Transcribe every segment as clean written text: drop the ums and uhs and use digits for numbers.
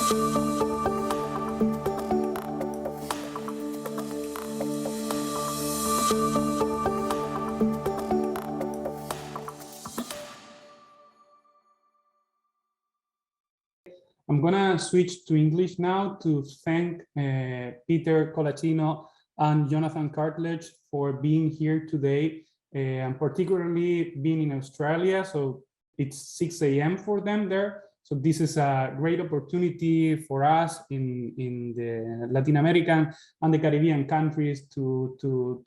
I'm gonna switch to English now to thank Peter Coloscino and Jonathan Cartledge for being here today, and particularly being in Australia. So it's 6 a.m. for them there. So this is a great opportunity for us in the Latin American and the Caribbean countries to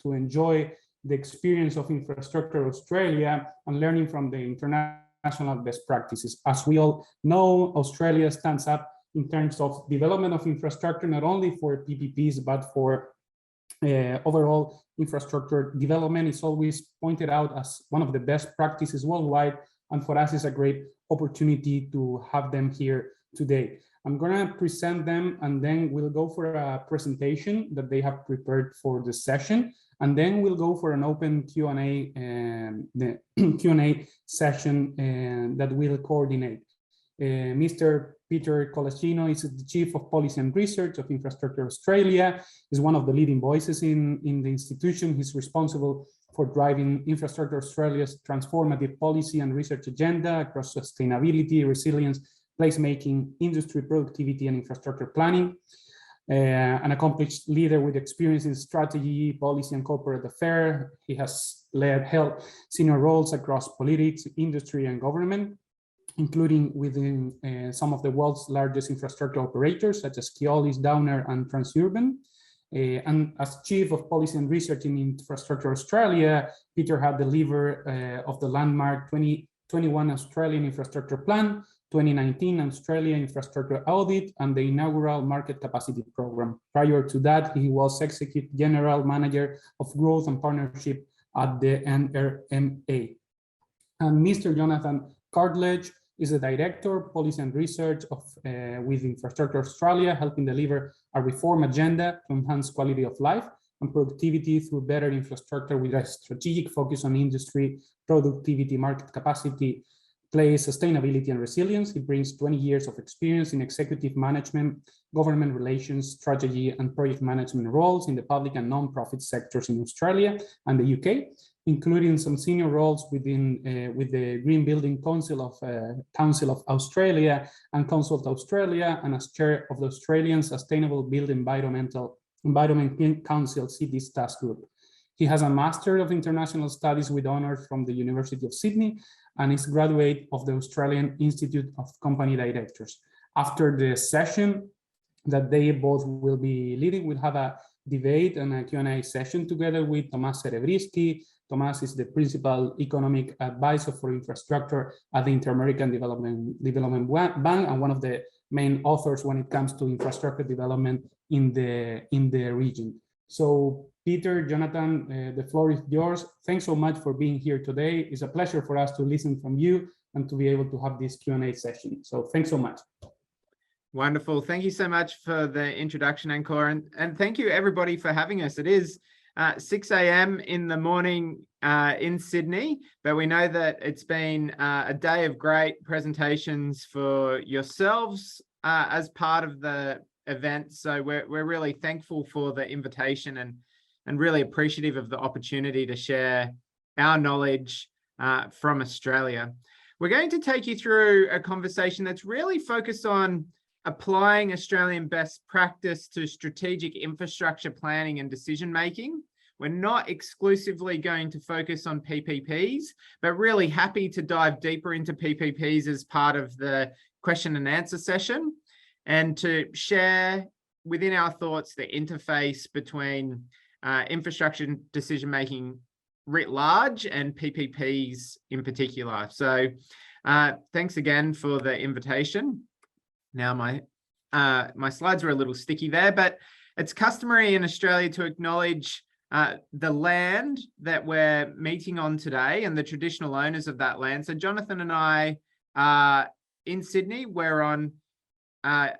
enjoy the experience of Infrastructure Australia and learning from the international best practices. As we all know, Australia stands up in terms of development of infrastructure, not only for PPPs, but for overall infrastructure development. Is always pointed out as one of the best practices worldwide. And for us, it's a great opportunity to have them here today. I'm gonna present them, and then we'll go for a presentation that they have prepared for the session. And then we'll go for an open Q&A, the Q&A session that we'll coordinate. Mr. Peter Coloscino is the Chief of Policy and Research of Infrastructure Australia. He's one of the leading voices in the institution. He's responsible for driving Infrastructure Australia's transformative policy and research agenda across sustainability, resilience, placemaking, industry productivity, and infrastructure planning. An accomplished leader with experience in strategy, policy, and corporate affairs. He has held senior roles across politics, industry, and government, including within some of the world's largest infrastructure operators, such as Keolis, Downer, and Transurban. And as Chief of Policy and Research in Infrastructure Australia, Peter had delivered of the landmark 2021 Australian Infrastructure Plan, 2019 Australia Infrastructure Audit, and the inaugural Market Capacity Program. Prior to that, he was Executive General Manager of Growth and Partnership at the NRMA. And Mr. Jonathan Cartledge is the Director, Policy and Research with Infrastructure Australia, helping deliver a reform agenda to enhance quality of life and productivity through better infrastructure with a strategic focus on industry, productivity, market capacity, place, sustainability, and resilience. He brings 20 years of experience in executive management, government relations, strategy, and project management roles in the public and non-profit sectors in Australia and the UK, including some senior roles within with the Green Building Council of Australia and Consult Australia, and as chair of the Australian Sustainable Built Environment Council Cities Task Group. He has a Master of International Studies with honors from the University of Sydney and is graduate of the Australian Institute of Company Directors. After the session that they both will be leading, we'll have a debate and a Q&A session together with Tomas Serebrisky. Tomas is the Principal Economic Advisor for Infrastructure at the Inter-American Development Bank and one of the main authors when it comes to infrastructure development in the region. So Peter, Jonathan, the floor is yours. Thanks so much for being here today. It's a pleasure for us to listen from you and to be able to have this Q&A session. So thanks so much. Wonderful. Thank you so much for the introduction, Ancor, and thank you everybody for having us. It is 6 a.m. in the morning in Sydney, but we know that it's been a day of great presentations for yourselves as part of the event. So we're really thankful for the invitation and really appreciative of the opportunity to share our knowledge from Australia. We're going to take you through a conversation that's really focused on applying Australian best practice to strategic infrastructure planning and decision making. We're not exclusively going to focus on PPPs, but really happy to dive deeper into PPPs as part of the question and answer session, and to share within our thoughts the interface between infrastructure decision-making writ large and PPPs in particular. So thanks again for the invitation. Now my slides are a little sticky there, but it's customary in Australia to acknowledge the land that we're meeting on today and the traditional owners of that land. So Jonathan and I are in Sydney. We're on the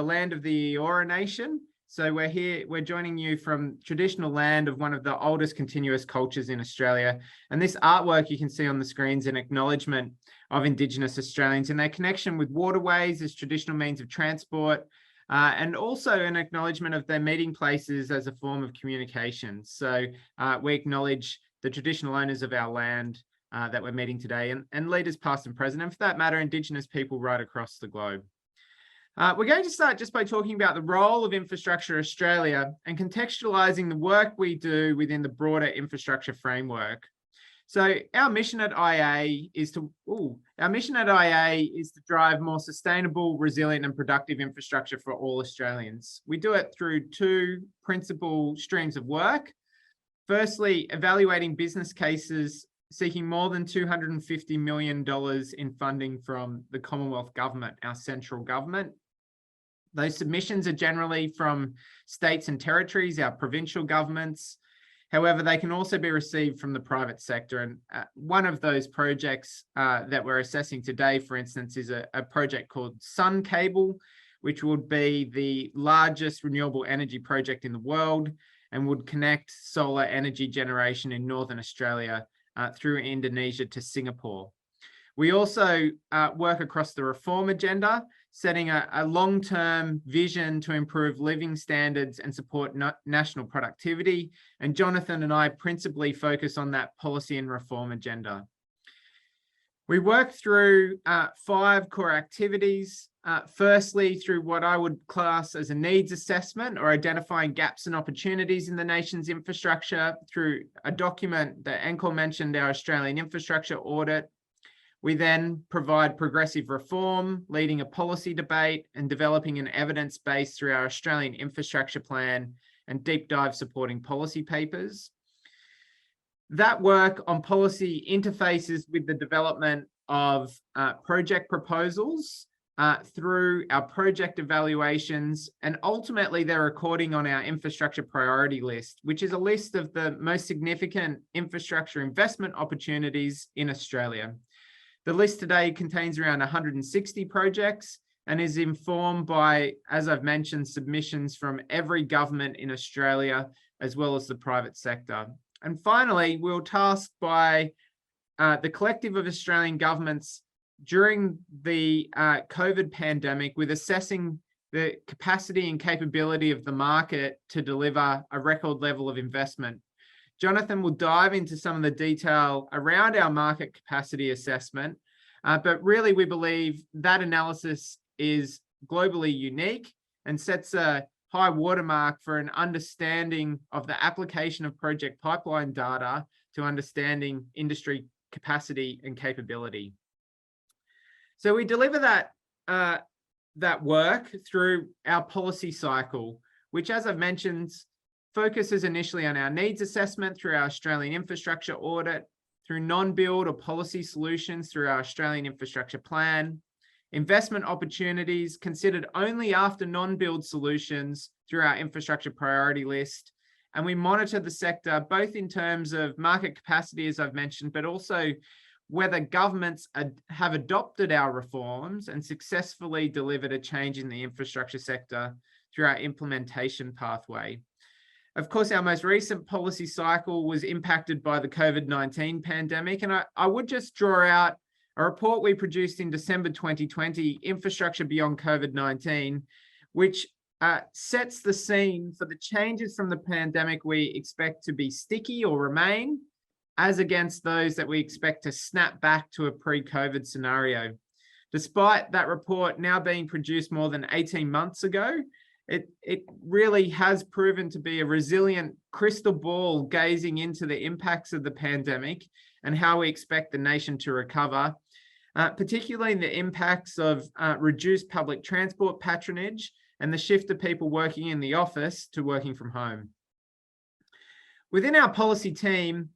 land of the Eora Nation. So we're joining you from traditional land of one of the oldest continuous cultures in Australia. And this artwork you can see on the screens in acknowledgement of Indigenous Australians and their connection with waterways as traditional means of transport, and also an acknowledgement of their meeting places as a form of communication. So we acknowledge the traditional owners of our land that we're meeting today, and leaders past and present, and for that matter, Indigenous people right across the globe. We're going to start just by talking about the role of Infrastructure Australia and contextualising the work we do within the broader infrastructure framework. So our mission at IA is to drive more sustainable, resilient and productive infrastructure for all Australians. We do it through two principal streams of work. Firstly, evaluating business cases seeking more than $250 million in funding from the Commonwealth Government, our central government. Those submissions are generally from states and territories, our provincial governments. However, they can also be received from the private sector. And one of those projects that we're assessing today, for instance, is a project called Sun Cable, which would be the largest renewable energy project in the world and would connect solar energy generation in Northern Australia through Indonesia to Singapore. We also work across the reform agenda, setting a long-term vision to improve living standards and support national productivity. And Jonathan and I principally focus on that policy and reform agenda. We work through 5 core activities. Firstly, through what I would class as a needs assessment or identifying gaps and opportunities in the nation's infrastructure through a document that Ancor mentioned, our Australian infrastructure audit. We then provide progressive reform, leading a policy debate and developing an evidence base through our Australian infrastructure plan and deep dive supporting policy papers. That work on policy interfaces with the development of project proposals through our project evaluations, and ultimately they're recording on our infrastructure priority list, which is a list of the most significant infrastructure investment opportunities in Australia. The list today contains around 160 projects and is informed by, as I've mentioned, submissions from every government in Australia, as well as the private sector. And finally, we're tasked by the collective of Australian governments during the COVID pandemic with assessing the capacity and capability of the market to deliver a record level of investment. Jonathan will dive into some of the detail around our market capacity assessment, but really we believe that analysis is globally unique and sets a high watermark for an understanding of the application of project pipeline data to understanding industry capacity and capability. So we deliver that work through our policy cycle, which, as I've mentioned, focuses initially on our needs assessment through our Australian infrastructure audit, through non-build or policy solutions through our Australian infrastructure plan, investment opportunities considered only after non-build solutions through our infrastructure priority list. And we monitor the sector both in terms of market capacity, as I've mentioned, but also whether governments have adopted our reforms and successfully delivered a change in the infrastructure sector through our implementation pathway. Of course, our most recent policy cycle was impacted by the COVID-19 pandemic. And I would just draw out a report we produced in December 2020, Infrastructure Beyond COVID-19, which sets the scene for the changes from the pandemic we expect to be sticky or remain, as against those that we expect to snap back to a pre-COVID scenario. Despite that report now being produced more than 18 months ago, it really has proven to be a resilient crystal ball gazing into the impacts of the pandemic and how we expect the nation to recover, particularly the impacts of reduced public transport patronage and the shift of people working in the office to working from home. Within our policy team,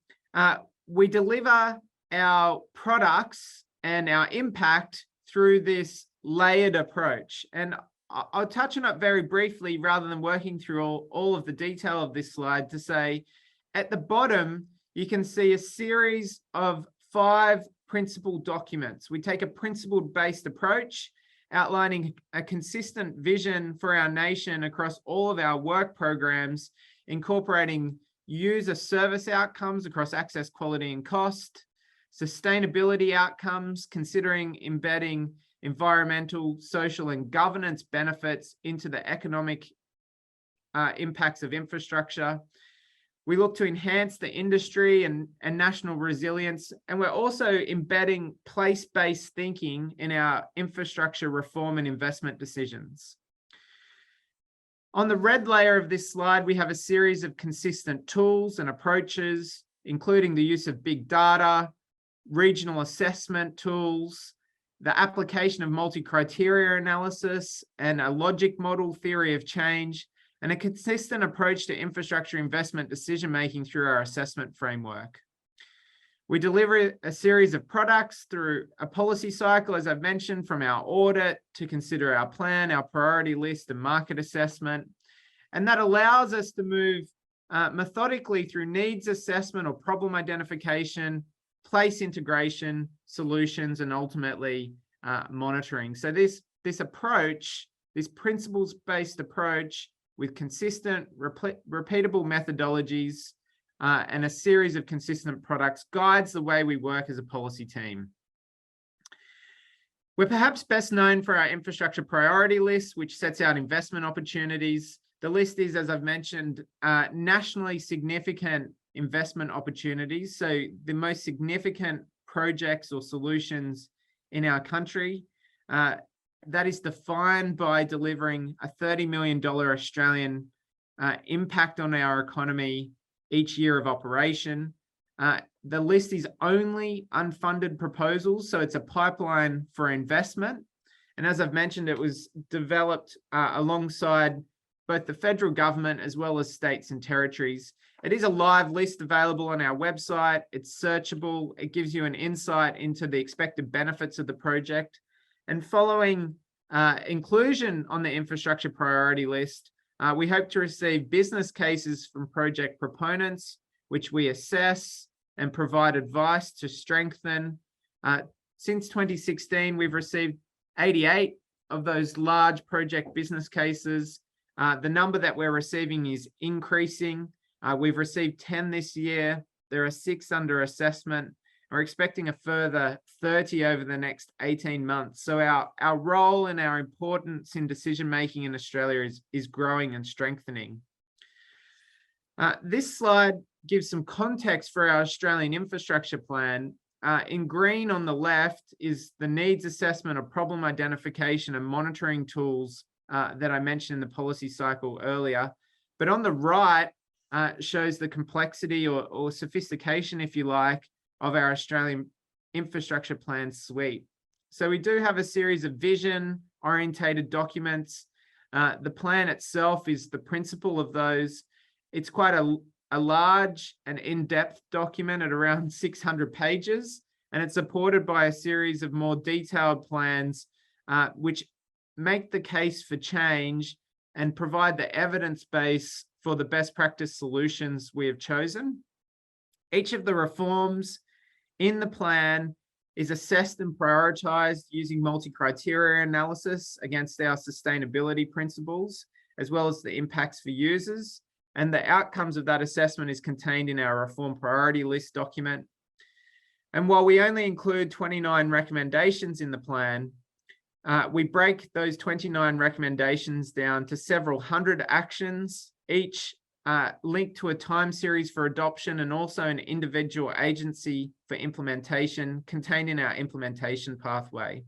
we deliver our products and our impact through this layered approach. And I'll touch on it very briefly rather than working through all of the detail of this slide to say, at the bottom, you can see a series of 5 principal documents. We take a principle-based approach outlining a consistent vision for our nation across all of our work programs, incorporating user service outcomes across access, quality, and cost, sustainability outcomes, considering embedding environmental, social, and governance benefits into the economic impacts of infrastructure. We look to enhance the industry and national resilience, and we're also embedding place-based thinking in our infrastructure reform and investment decisions. On the red layer of this slide, we have a series of consistent tools and approaches, including the use of big data, regional assessment tools, the application of multi-criteria analysis, and a logic model theory of change, and a consistent approach to infrastructure investment decision-making through our assessment framework. We deliver a series of products through a policy cycle, as I've mentioned, from our audit to consider our plan, our priority list, and market assessment. And that allows us to move methodically through needs assessment or problem identification, place integration, solutions, and ultimately monitoring. So this approach, this principles-based approach with consistent, repeatable methodologies and a series of consistent products guides the way we work as a policy team. We're perhaps best known for our infrastructure priority list, which sets out investment opportunities. The list is, as I've mentioned, nationally significant investment opportunities. So the most significant projects or solutions in our country. That is defined by delivering a $30 million Australian impact on our economy each year of operation. The list is only unfunded proposals, so it's a pipeline for investment. And as I've mentioned, it was developed alongside both the federal government as well as states and territories. It is a live list available on our website. It's searchable. It gives you an insight into the expected benefits of the project. And following inclusion on the infrastructure priority list, we hope to receive business cases from project proponents, which we assess and provide advice to strengthen. Since 2016, we've received 88 of those large project business cases. The number that we're receiving is increasing. We've received 10 this year. There are 6 under assessment. We're expecting a further 30 over the next 18 months. So our role and our importance in decision-making in Australia is growing and strengthening. This slide gives some context for our Australian infrastructure plan. In green on the left is the needs assessment of problem identification and monitoring tools that I mentioned in the policy cycle earlier. But on the right shows the complexity or sophistication, if you like, of our Australian infrastructure plan suite. So we do have a series of vision-orientated documents. The plan itself is the principle of those. It's quite a large and in-depth document at around 600 pages, and it's supported by a series of more detailed plans which make the case for change and provide the evidence base for the best practice solutions we have chosen. Each of the reforms in the plan is assessed and prioritized using multi-criteria analysis against our sustainability principles, as well as the impacts for users. And the outcomes of that assessment is contained in our reform priority list document. And while we only include 29 recommendations in the plan, we break those 29 recommendations down to several hundred actions, each linked to a time series for adoption and also an individual agency for implementation contained in our implementation pathway.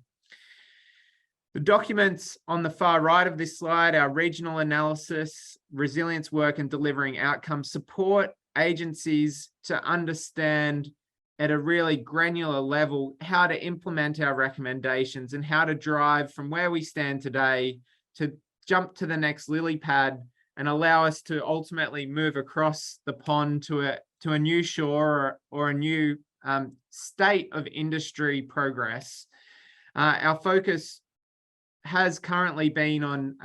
The documents on the far right of this slide, our regional analysis, resilience work and delivering outcomes, support agencies to understand at a really granular level how to implement our recommendations and how to drive from where we stand today to jump to the next lily pad and allow us to ultimately move across the pond to a new shore or a new state of industry progress. Our focus has currently been on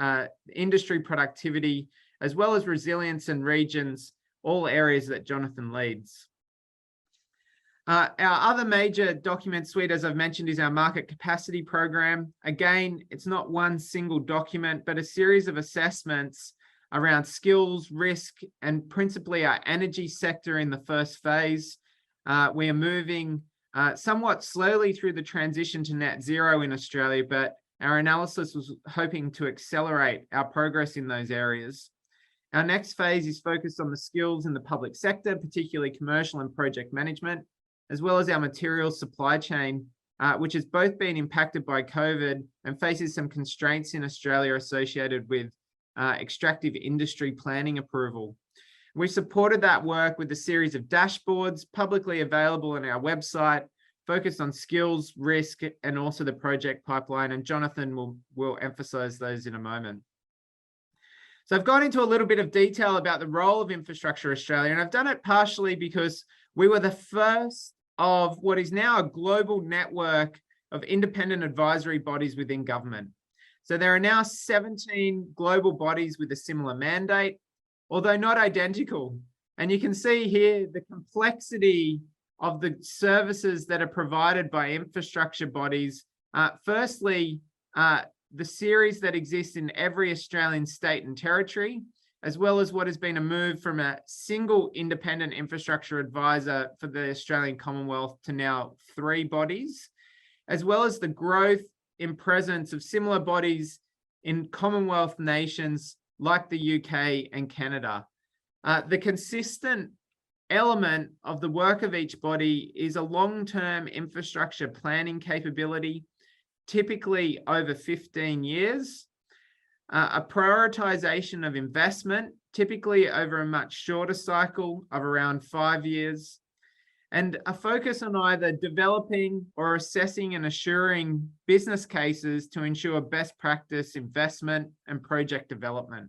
industry productivity, as well as resilience and regions, all areas that Jonathan leads. Our other major document suite, as I've mentioned, is our market capacity program. Again, it's not one single document, but a series of assessments around skills, risk, and principally our energy sector in the first phase. We are moving somewhat slowly through the transition to net zero in Australia, but our analysis was hoping to accelerate our progress in those areas. Our next phase is focused on the skills in the public sector, particularly commercial and project management, as well as our materials supply chain, which has both been impacted by COVID and faces some constraints in Australia associated with extractive industry planning approval. We supported that work with a series of dashboards publicly available on our website, focused on skills, risk, and also the project pipeline, and Jonathan will emphasize those in a moment. So I've gone into a little bit of detail about the role of Infrastructure Australia, and I've done it partially because we were the first of what is now a global network of independent advisory bodies within government. So there are now 17 global bodies with a similar mandate, although not identical. And you can see here the complexity of the services that are provided by infrastructure bodies. Firstly, the series that exists in every Australian state and territory, as well as what has been a move from a single independent infrastructure advisor for the Australian Commonwealth to now 3 bodies, as well as the growth in presence of similar bodies in Commonwealth nations like the UK and Canada. The consistent element of the work of each body is a long-term infrastructure planning capability, typically over 15 years, a prioritization of investment, typically over a much shorter cycle of around 5 years, and a focus on either developing or assessing and assuring business cases to ensure best practice investment and project development.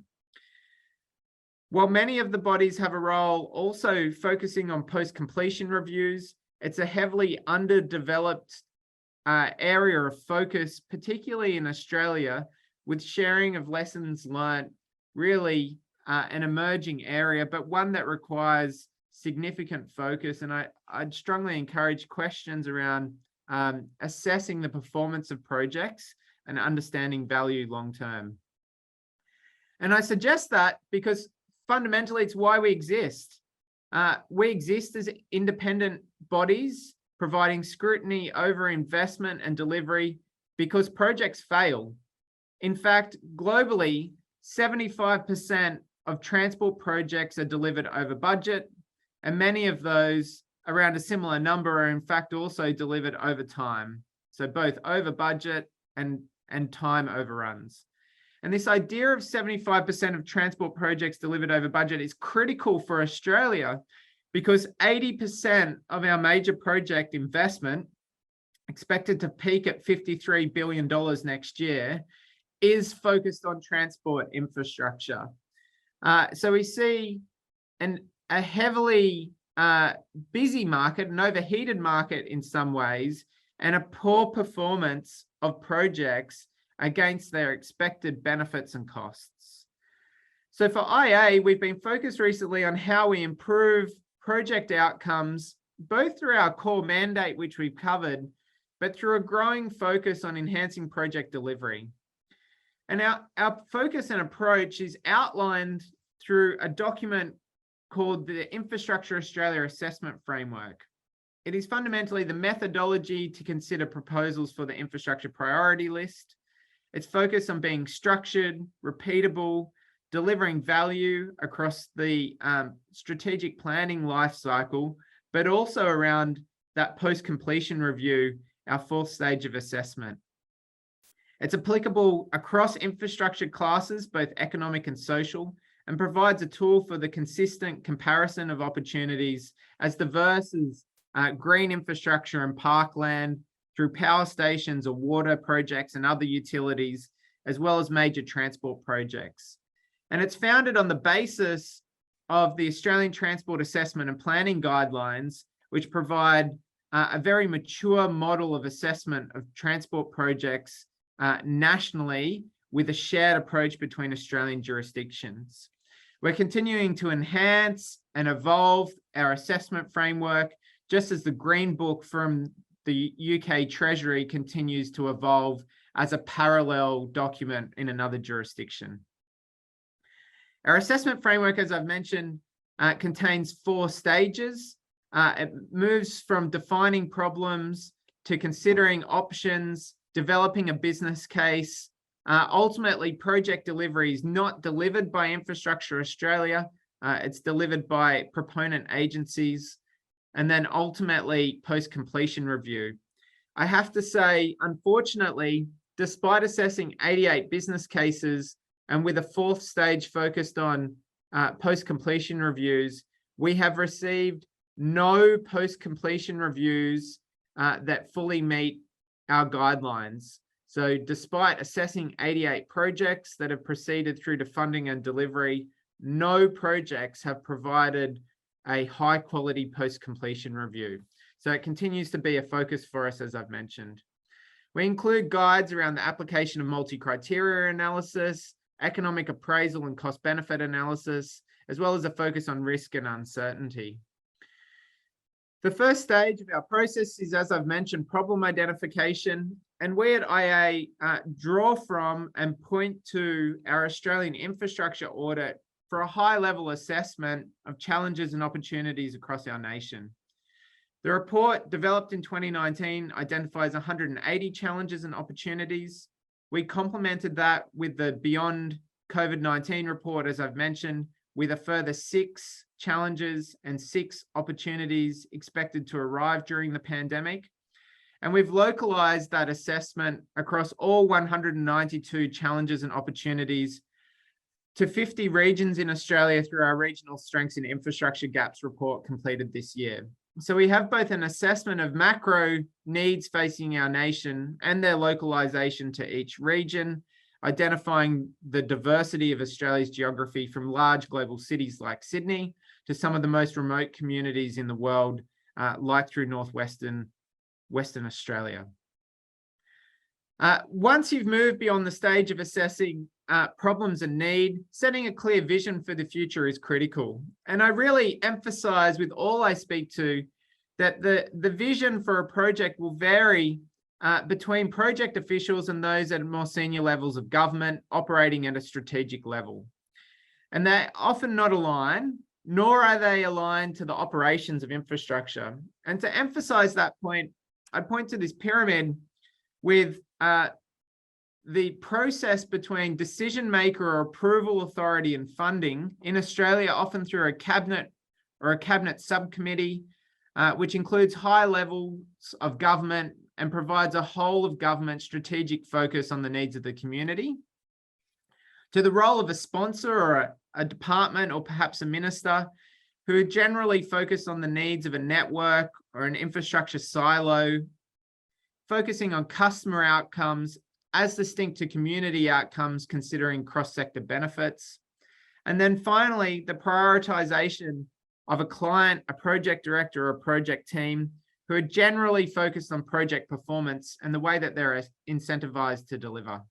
While many of the bodies have a role also focusing on post-completion reviews, it's a heavily underdeveloped area of focus, particularly in Australia, with sharing of lessons learned, really an emerging area, but one that requires significant focus. And I'd strongly encourage questions around assessing the performance of projects and understanding value long-term. And I suggest that because fundamentally it's why we exist. We exist as independent bodies providing scrutiny over investment and delivery because projects fail. In fact, globally, 75% of transport projects are delivered over budget, and many of those, around a similar number, are in fact also delivered over time. So both over budget and time overruns. And this idea of 75% of transport projects delivered over budget is critical for Australia because 80% of our major project investment, expected to peak at $53 billion next year, is focused on transport infrastructure. So we see a heavily busy market, an overheated market in some ways, and a poor performance of projects against their expected benefits and costs. So for IA, we've been focused recently on how we improve project outcomes, both through our core mandate, which we've covered, but through a growing focus on enhancing project delivery. And our focus and approach is outlined through a document called the Infrastructure Australia Assessment Framework. It is fundamentally the methodology to consider proposals for the infrastructure priority list. It's focused on being structured, repeatable, delivering value across the strategic planning life cycle, but also around that post-completion review, our 4th stage of assessment. It's applicable across infrastructure classes, both economic and social, and provides a tool for the consistent comparison of opportunities as diverse as green infrastructure and parkland, through power stations or water projects and other utilities, as well as major transport projects. And it's founded on the basis of the Australian Transport Assessment and Planning Guidelines, which provide a very mature model of assessment of transport projects nationally with a shared approach between Australian jurisdictions. We're continuing to enhance and evolve our assessment framework just as the Green Book from the UK Treasury continues to evolve as a parallel document in another jurisdiction. Our assessment framework, as I've mentioned, contains 4 stages. It moves from defining problems to considering options, developing a business case. Ultimately, project delivery is not delivered by Infrastructure Australia. It's delivered by proponent agencies. And then ultimately, post-completion review. I have to say, unfortunately, despite assessing 88 business cases and with a 4th stage focused on post-completion reviews, we have received no post-completion reviews that fully meet our guidelines. So despite assessing 88 projects that have proceeded through to funding and delivery, no projects have provided a high quality post-completion review. So it continues to be a focus for us, as I've mentioned. We include guides around the application of multi-criteria analysis, economic appraisal and cost-benefit analysis, as well as a focus on risk and uncertainty. The first stage of our process is, as I've mentioned, problem identification. And we at IA draw from and point to our Australian infrastructure audit for a high-level assessment of challenges and opportunities across our nation. The report, developed in 2019, identifies 180 challenges and opportunities. We complemented that with the Beyond COVID-19 report, as I've mentioned, with a further 6 challenges and 6 opportunities expected to arrive during the pandemic. And we've localized that assessment across all 192 challenges and opportunities to 50 regions in Australia through our Regional Strengths and Infrastructure Gaps report completed this year. So we have both an assessment of macro needs facing our nation and their localization to each region, identifying the diversity of Australia's geography from large global cities like Sydney to some of the most remote communities in the world, like through Western Australia. Once you've moved beyond the stage of assessing problems and need, setting a clear vision for the future is critical. And I really emphasize with all I speak to that the vision for a project will vary between project officials and those at more senior levels of government operating at a strategic level. And they're often not aligned, nor are they aligned to the operations of infrastructure. And to emphasize that point, I point to this pyramid with the process between decision maker or approval authority and funding in Australia, often through a cabinet or a cabinet subcommittee, which includes high levels of government and provides a whole of government strategic focus on the needs of the community, to the role of a sponsor or a department or perhaps a minister who are generally focused on the needs of a network or an infrastructure silo, focusing on customer outcomes as distinct to community outcomes, considering cross-sector benefits. And then finally, the prioritization of a client, a project director, or a project team who are generally focused on project performance and the way that they're incentivized to deliver.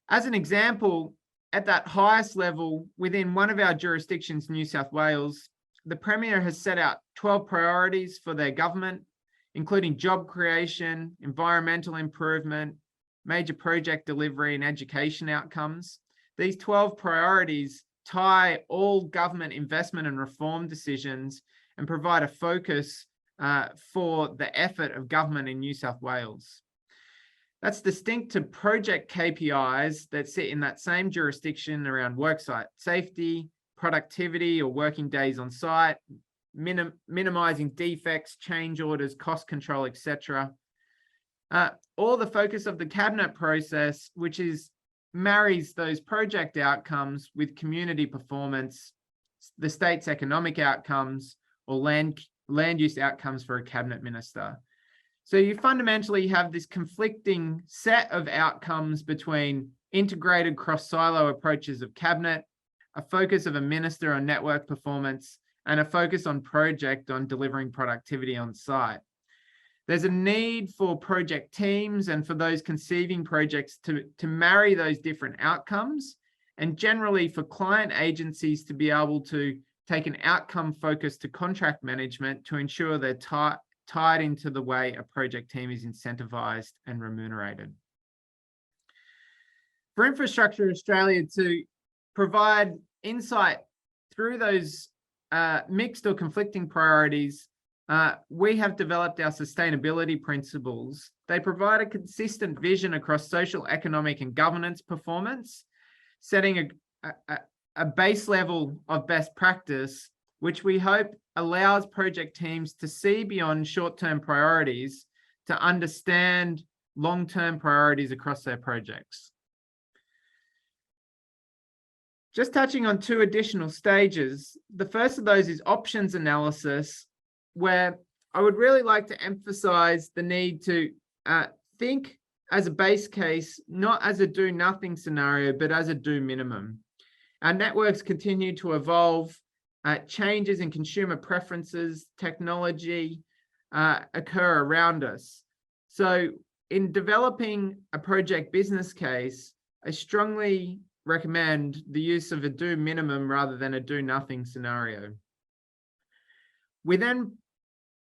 As an example, at that highest level, within one of our jurisdictions, New South Wales, the Premier has set out 12 priorities for their government, including job creation, environmental improvement, major project delivery, and education outcomes. These 12 priorities tie all government investment and reform decisions and provide a focus for the effort of government in New South Wales. That's distinct to project KPIs that sit in that same jurisdiction around worksite safety, productivity or working days on site, minimizing defects, change orders, cost control, etc. Or the focus of the cabinet process, which marries those project outcomes with community performance, the state's economic outcomes, or land use outcomes for a cabinet minister. So you fundamentally have this conflicting set of outcomes between integrated cross-silo approaches of cabinet, a focus of a minister on network performance, and a focus on project on delivering productivity on site. There's a need for project teams and for those conceiving projects to marry those different outcomes, and generally for client agencies to be able to take an outcome focus to contract management to ensure they're tied into the way a project team is incentivized and remunerated. For Infrastructure Australia to provide insight through those mixed or conflicting priorities, we have developed our sustainability principles. They provide a consistent vision across social, economic, and governance performance, setting a base level of best practice, which we hope allows project teams to see beyond short-term priorities to understand long-term priorities across their projects. Just touching on two additional stages. The first of those is options analysis, where I would really like to emphasize the need to think as a base case, not as a do nothing scenario, but as a do minimum. Our networks continue to evolve, changes in consumer preferences, technology occur around us. So in developing a project business case, I strongly recommend the use of a do minimum rather than a do nothing scenario. We then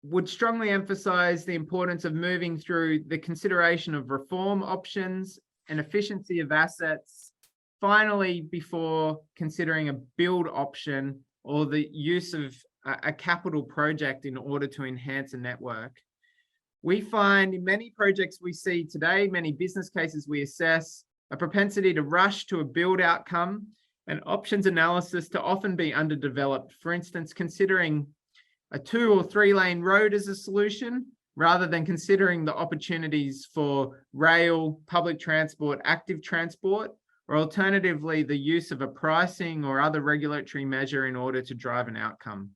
would strongly emphasize the importance of moving through the consideration of reform options and efficiency of assets, finally, before considering a build option or the use of a capital project in order to enhance a network. We find in many projects we see today, many business cases we assess, a propensity to rush to a build outcome and options analysis to often be underdeveloped. For instance, considering a 2 or 3 lane road as a solution, rather than considering the opportunities for rail, public transport, active transport, or alternatively, the use of a pricing or other regulatory measure in order to drive an outcome.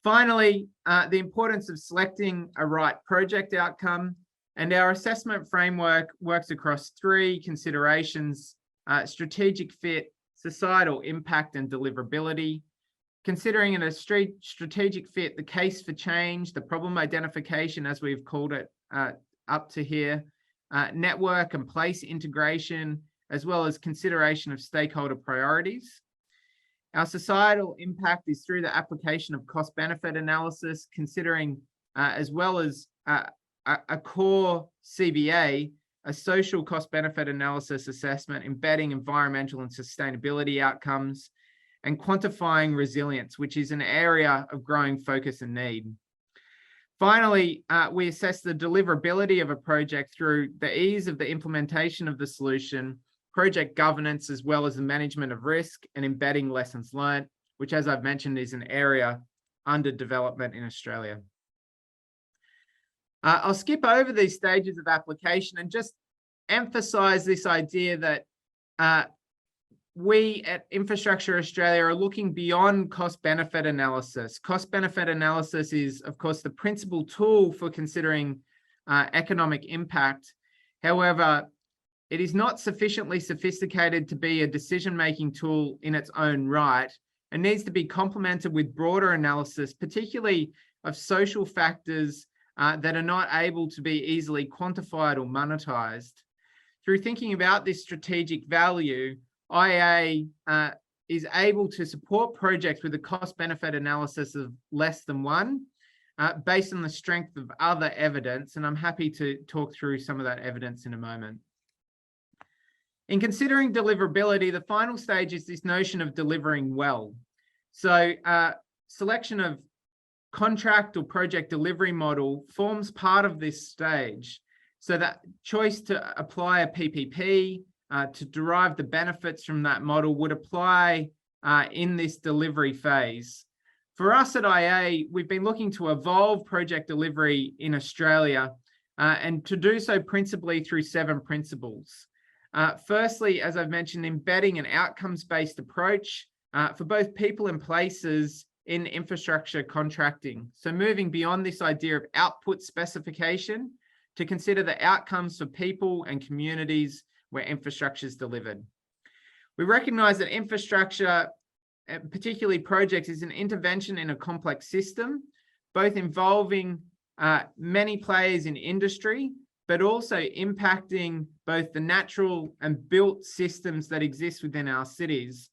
Finally, the importance of selecting a right project outcome. And our assessment framework works across 3 considerations: strategic fit, societal impact, and deliverability. Considering in a strategic fit, the case for change, the problem identification, as we've called it up to here, network and place integration, as well as consideration of stakeholder priorities. Our societal impact is through the application of cost-benefit analysis, considering as well as a core CBA, a social cost-benefit analysis assessment, embedding environmental and sustainability outcomes, and quantifying resilience, which is an area of growing focus and need. Finally, we assess the deliverability of a project through the ease of the implementation of the solution, project governance, as well as the management of risk and embedding lessons learned, which, as I've mentioned, is an area under development in Australia. I'll skip over these stages of application and just emphasize this idea that we at Infrastructure Australia are looking beyond cost-benefit analysis. Cost-benefit analysis is, of course, the principal tool for considering economic impact. However, it is not sufficiently sophisticated to be a decision-making tool in its own right and needs to be complemented with broader analysis, particularly of social factors that are not able to be easily quantified or monetized. Through thinking about this strategic value, IA is able to support projects with a cost-benefit analysis of less than 1 based on the strength of other evidence, and I'm happy to talk through some of that evidence in a moment. In considering deliverability, the final stage is this notion of delivering well. So selection of contract or project delivery model forms part of this stage. So that choice to apply a PPP to derive the benefits from that model would apply in this delivery phase. For us at IA, we've been looking to evolve project delivery in Australia and to do so principally through 7 principles. Firstly, as I've mentioned, embedding an outcomes-based approach for both people and places in infrastructure contracting. So moving beyond this idea of output specification to consider the outcomes for people and communities where infrastructure is delivered. We recognize that infrastructure, particularly projects, is an intervention in a complex system, both involving many players in industry, but also impacting both the natural and built systems that exist within our cities.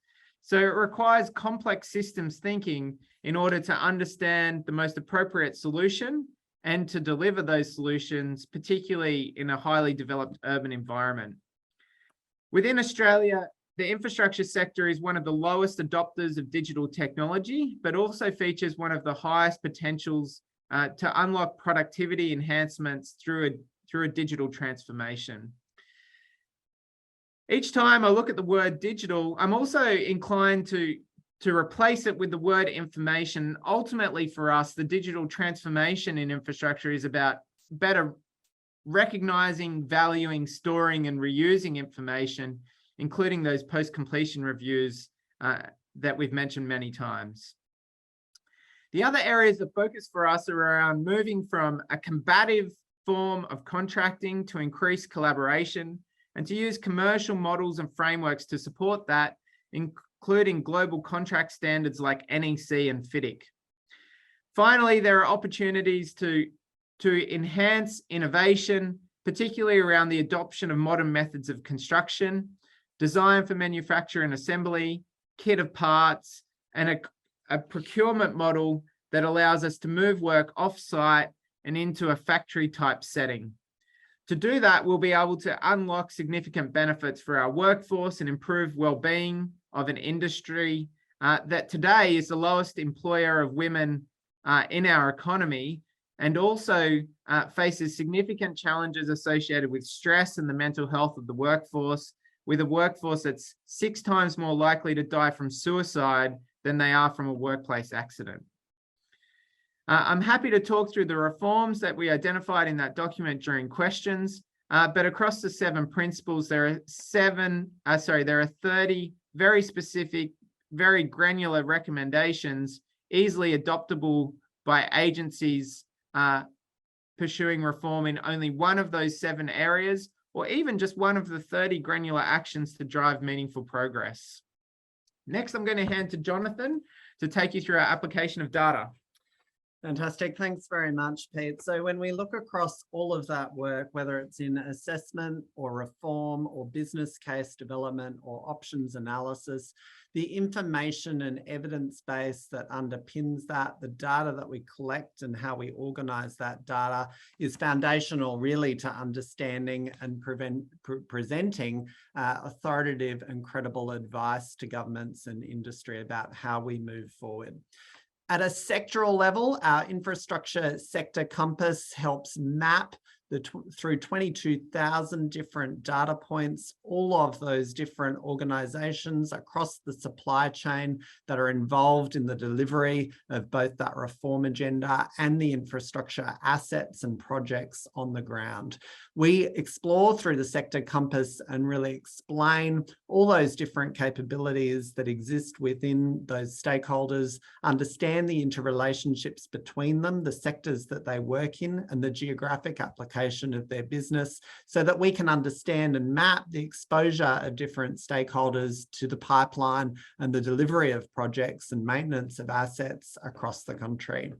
So it requires complex systems thinking in order to understand the most appropriate solution and to deliver those solutions, particularly in a highly developed urban environment. Within Australia, the infrastructure sector is one of the lowest adopters of digital technology, but also features one of the highest potentials to unlock productivity enhancements through a digital transformation. Each time I look at the word digital, I'm also inclined to replace it with the word information. Ultimately, for us, the digital transformation in infrastructure is about better recognizing, valuing, storing, and reusing information, including those post-completion reviews that we've mentioned many times. The other areas of focus for us are around moving from a combative form of contracting to increase collaboration and to use commercial models and frameworks to support that, including global contract standards like NEC and FIDIC. Finally, there are opportunities to enhance innovation, particularly around the adoption of modern methods of construction, design for manufacture and assembly, kit of parts, and a procurement model that allows us to move work off-site and into a factory-type setting. To do that, we'll be able to unlock significant benefits for our workforce and improve well-being of an industry that today is the lowest employer of women in our economy, and also faces significant challenges associated with stress and the mental health of the workforce, with a workforce that's 6 times more likely to die from suicide than they are from a workplace accident. I'm happy to talk through the reforms that we identified in that document during questions, but across the 7 principles, there are 30 very specific, very granular recommendations, easily adoptable by agencies pursuing reform in only one of those 7 areas, or even just one of the 30 granular actions to drive meaningful progress. Next, I'm going to hand to Jonathan to take you through our application of data. Fantastic. Thanks very much, Pete. So when we look across all of that work, whether it's in assessment or reform or business case development or options analysis, the information and evidence base that underpins that, the data that we collect and how we organize that data is foundational really to understanding and presenting authoritative and credible advice to governments and industry about how we move forward. At a sectoral level, our infrastructure sector compass helps map through 22,000 different data points, all of those different organizations across the supply chain that are involved in the delivery of both that reform agenda and the infrastructure assets and projects on the ground. We explore through the sector compass and really explain all those different capabilities that exist within those stakeholders, understand the interrelationships between them, the sectors that they work in, and the geographic application of their business, so that we can understand and map the exposure of different stakeholders to the pipeline and the delivery of projects and maintenance of assets across the country.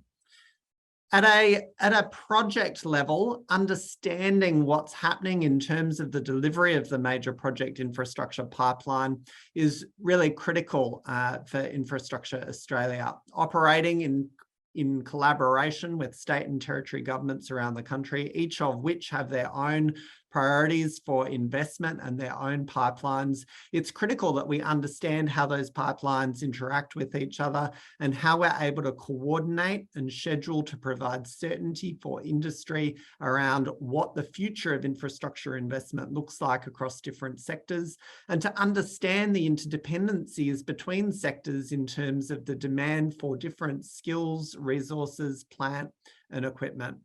At a project level, understanding what's happening in terms of the delivery of the major project infrastructure pipeline is really critical for Infrastructure Australia. Operating in collaboration with state and territory governments around the country, each of which have their own priorities for investment and their own pipelines. It's critical that we understand how those pipelines interact with each other and how we're able to coordinate and schedule to provide certainty for industry around what the future of infrastructure investment looks like across different sectors, and to understand the interdependencies between sectors in terms of the demand for different skills, resources, plant, and equipment.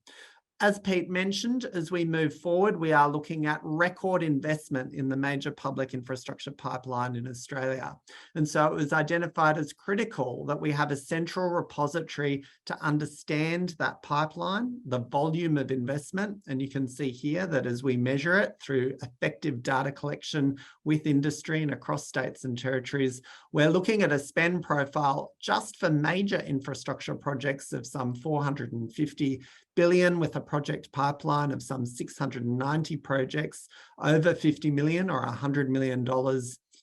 As Pete mentioned, as we move forward, we are looking at record investment in the major public infrastructure pipeline in Australia. And so it was identified as critical that we have a central repository to understand that pipeline, the volume of investment. And you can see here that as we measure it through effective data collection with industry and across states and territories, we're looking at a spend profile just for major infrastructure projects of some 450 billion, with a project pipeline of some 690 projects over 50 million or $100 million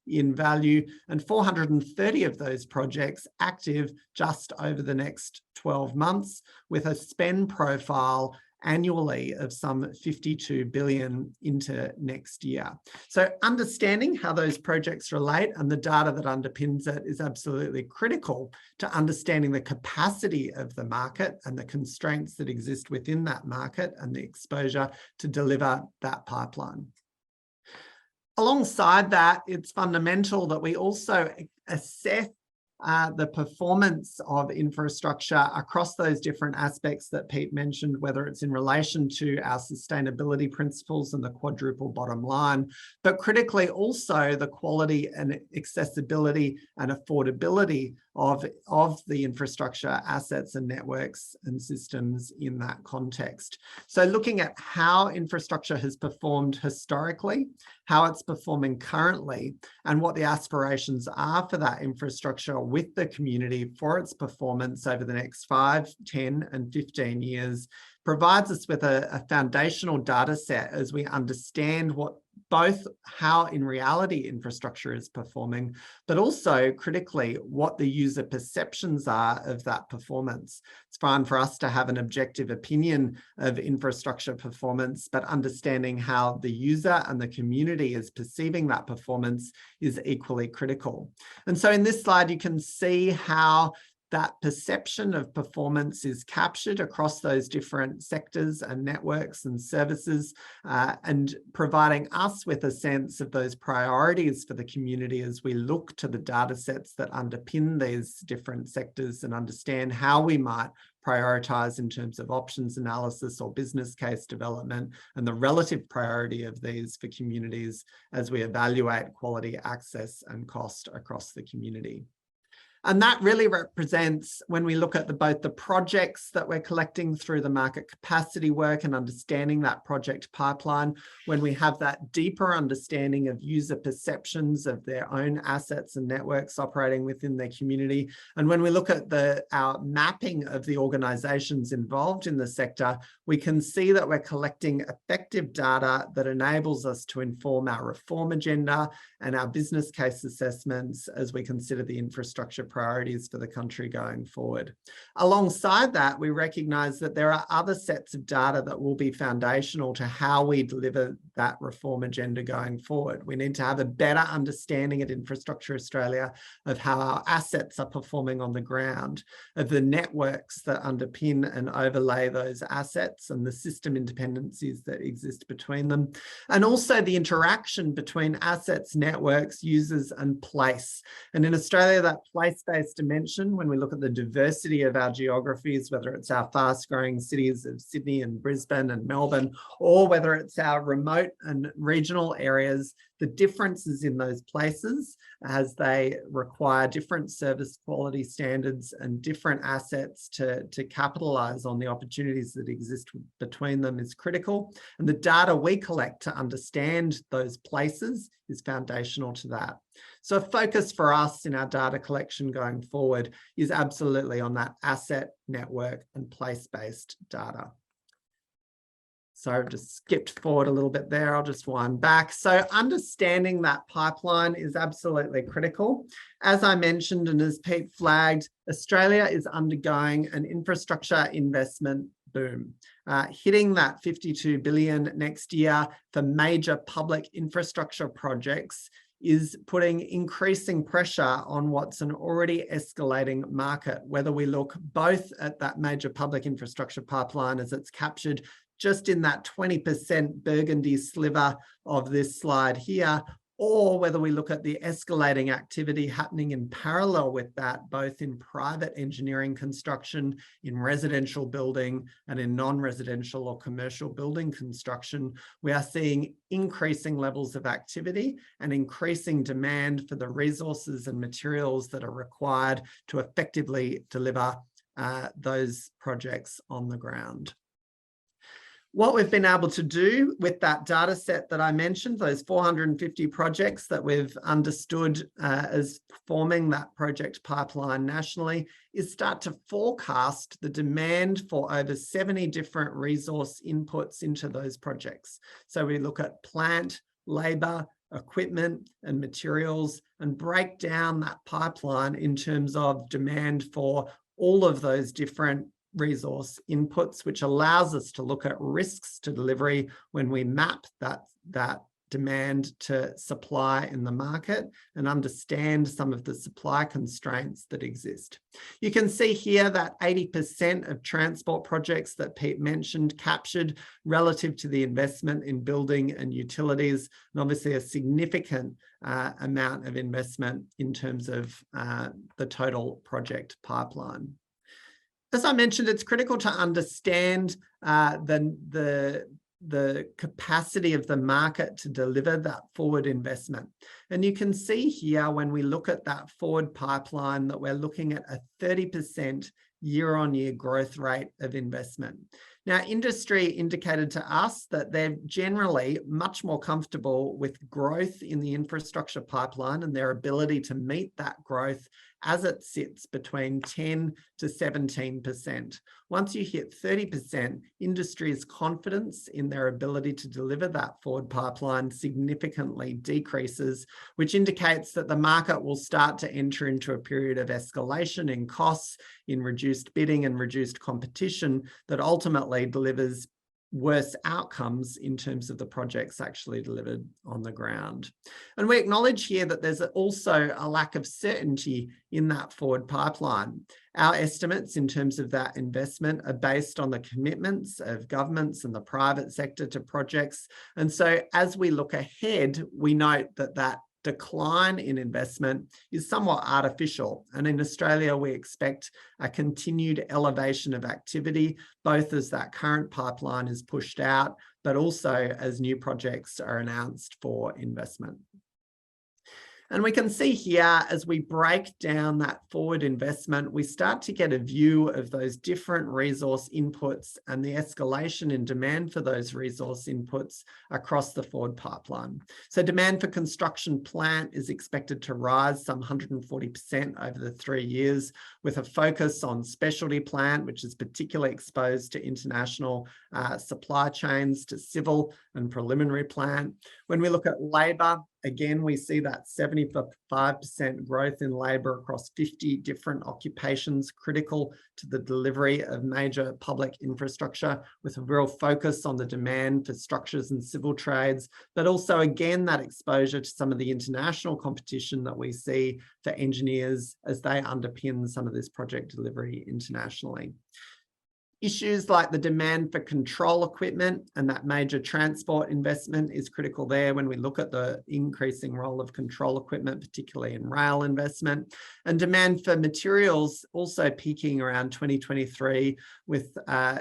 in value, and 430 of those projects active just over the next 12 months, with a spend profile annually of some 52 billion into next year. So understanding how those projects relate and the data that underpins it is absolutely critical to understanding the capacity of the market and the constraints that exist within that market and the exposure to deliver that pipeline. Alongside that, it's fundamental that we also assess the performance of infrastructure across those different aspects that Pete mentioned, whether it's in relation to our sustainability principles and the quadruple bottom line, but critically also the quality and accessibility and affordability of the infrastructure assets and networks and systems in that context. So looking at how infrastructure has performed historically, how it's performing currently, and what the aspirations are for that infrastructure with the community for its performance over the next 5, 10, and 15 years provides us with a foundational data set as we understand both how in reality infrastructure is performing, but also critically what the user perceptions are of that performance. It's fine for us to have an objective opinion of infrastructure performance, but understanding how the user and the community is perceiving that performance is equally critical. And so in this slide, you can see how that perception of performance is captured across those different sectors and networks and services, and providing us with a sense of those priorities for the community as we look to the data sets that underpin these different sectors and understand how we might prioritize in terms of options analysis or business case development and the relative priority of these for communities as we evaluate quality, access, and cost across the community. And that really represents, when we look at both the projects that we're collecting through the market capacity work and understanding that project pipeline, when we have that deeper understanding of user perceptions of their own assets and networks operating within their community, and when we look at our mapping of the organisations involved in the sector, we can see that we're collecting effective data that enables us to inform our reform agenda and our business case assessments as we consider the infrastructure priorities for the country going forward. Alongside that, we recognise that there are other sets of data that will be foundational to how we deliver that reform agenda going forward. We need to have a better understanding at Infrastructure Australia of how our assets are performing on the ground, of the networks that underpin and overlay those assets and the system interdependencies that exist between them, and also the interaction between assets, networks, users, and place. And in Australia, that place-based dimension, when we look at the diversity of our geographies, whether it's our fast-growing cities of Sydney and Brisbane and Melbourne, or whether it's our remote and regional areas, the differences in those places as they require different service quality standards and different assets to capitalise on the opportunities that exist between them is critical. And the data we collect to understand those places is foundational to that. So a focus for us in our data collection going forward is absolutely on that asset, network, and place-based data. So I've just skipped forward a little bit there. I'll just wind back. So understanding that pipeline is absolutely critical. As I mentioned, and as Pete flagged, Australia is undergoing an infrastructure investment boom, hitting that 52 billion next year for major public infrastructure projects is putting increasing pressure on what's an already escalating market, whether we look both at that major public infrastructure pipeline as it's captured just in that 20% burgundy sliver of this slide here, or whether we look at the escalating activity happening in parallel with that, both in private engineering construction, in residential building, and in non-residential or commercial building construction, we are seeing increasing levels of activity and increasing demand for the resources and materials that are required to effectively deliver those projects on the ground. What we've been able to do with that data set that I mentioned, those 450 projects that we've understood as forming that project pipeline nationally, is start to forecast the demand for over 70 different resource inputs into those projects. So we look at plant, labour, equipment and materials, and break down that pipeline in terms of demand for all of those different resource inputs, which allows us to look at risks to delivery when we map that demand to supply in the market and understand some of the supply constraints that exist. You can see here that 80% of transport projects that Pete mentioned captured relative to the investment in building and utilities, and obviously a significant amount of investment in terms of the total project pipeline. As I mentioned, it's critical to understand the capacity of the market to deliver that forward investment. And you can see here when we look at that forward pipeline that we're looking at a 30% year-on-year growth rate of investment. Now, industry indicated to us that they're generally much more comfortable with growth in the infrastructure pipeline and their ability to meet that growth as it sits between 10 to 17%. Once you hit 30%, industry's confidence in their ability to deliver that forward pipeline significantly decreases, which indicates that the market will start to enter into a period of escalation in costs, in reduced bidding and reduced competition that ultimately delivers worse outcomes in terms of the projects actually delivered on the ground. And we acknowledge here that there's also a lack of certainty in that forward pipeline. Our estimates in terms of that investment are based on the commitments of governments and the private sector to projects. And so as we look ahead, we note that that decline in investment is somewhat artificial. And in Australia, we expect a continued elevation of activity, both as that current pipeline is pushed out, but also as new projects are announced for investment. And we can see here, as we break down that forward investment, we start to get a view of those different resource inputs and the escalation in demand for those resource inputs across the forward pipeline. So demand for construction plant is expected to rise some 140% over the 3 years, with a focus on specialty plant, which is particularly exposed to international supply chains, to civil and preliminary plant. When we look at labour, again, we see that 75% growth in labour across 50 different occupations, critical to the delivery of major public infrastructure, with a real focus on the demand for structures and civil trades, but also, again, that exposure to some of the international competition that we see for engineers as they underpin some of this project delivery internationally. Issues like the demand for control equipment and that major transport investment is critical there when we look at the increasing role of control equipment, particularly in rail investment. And demand for materials also peaking around 2023 with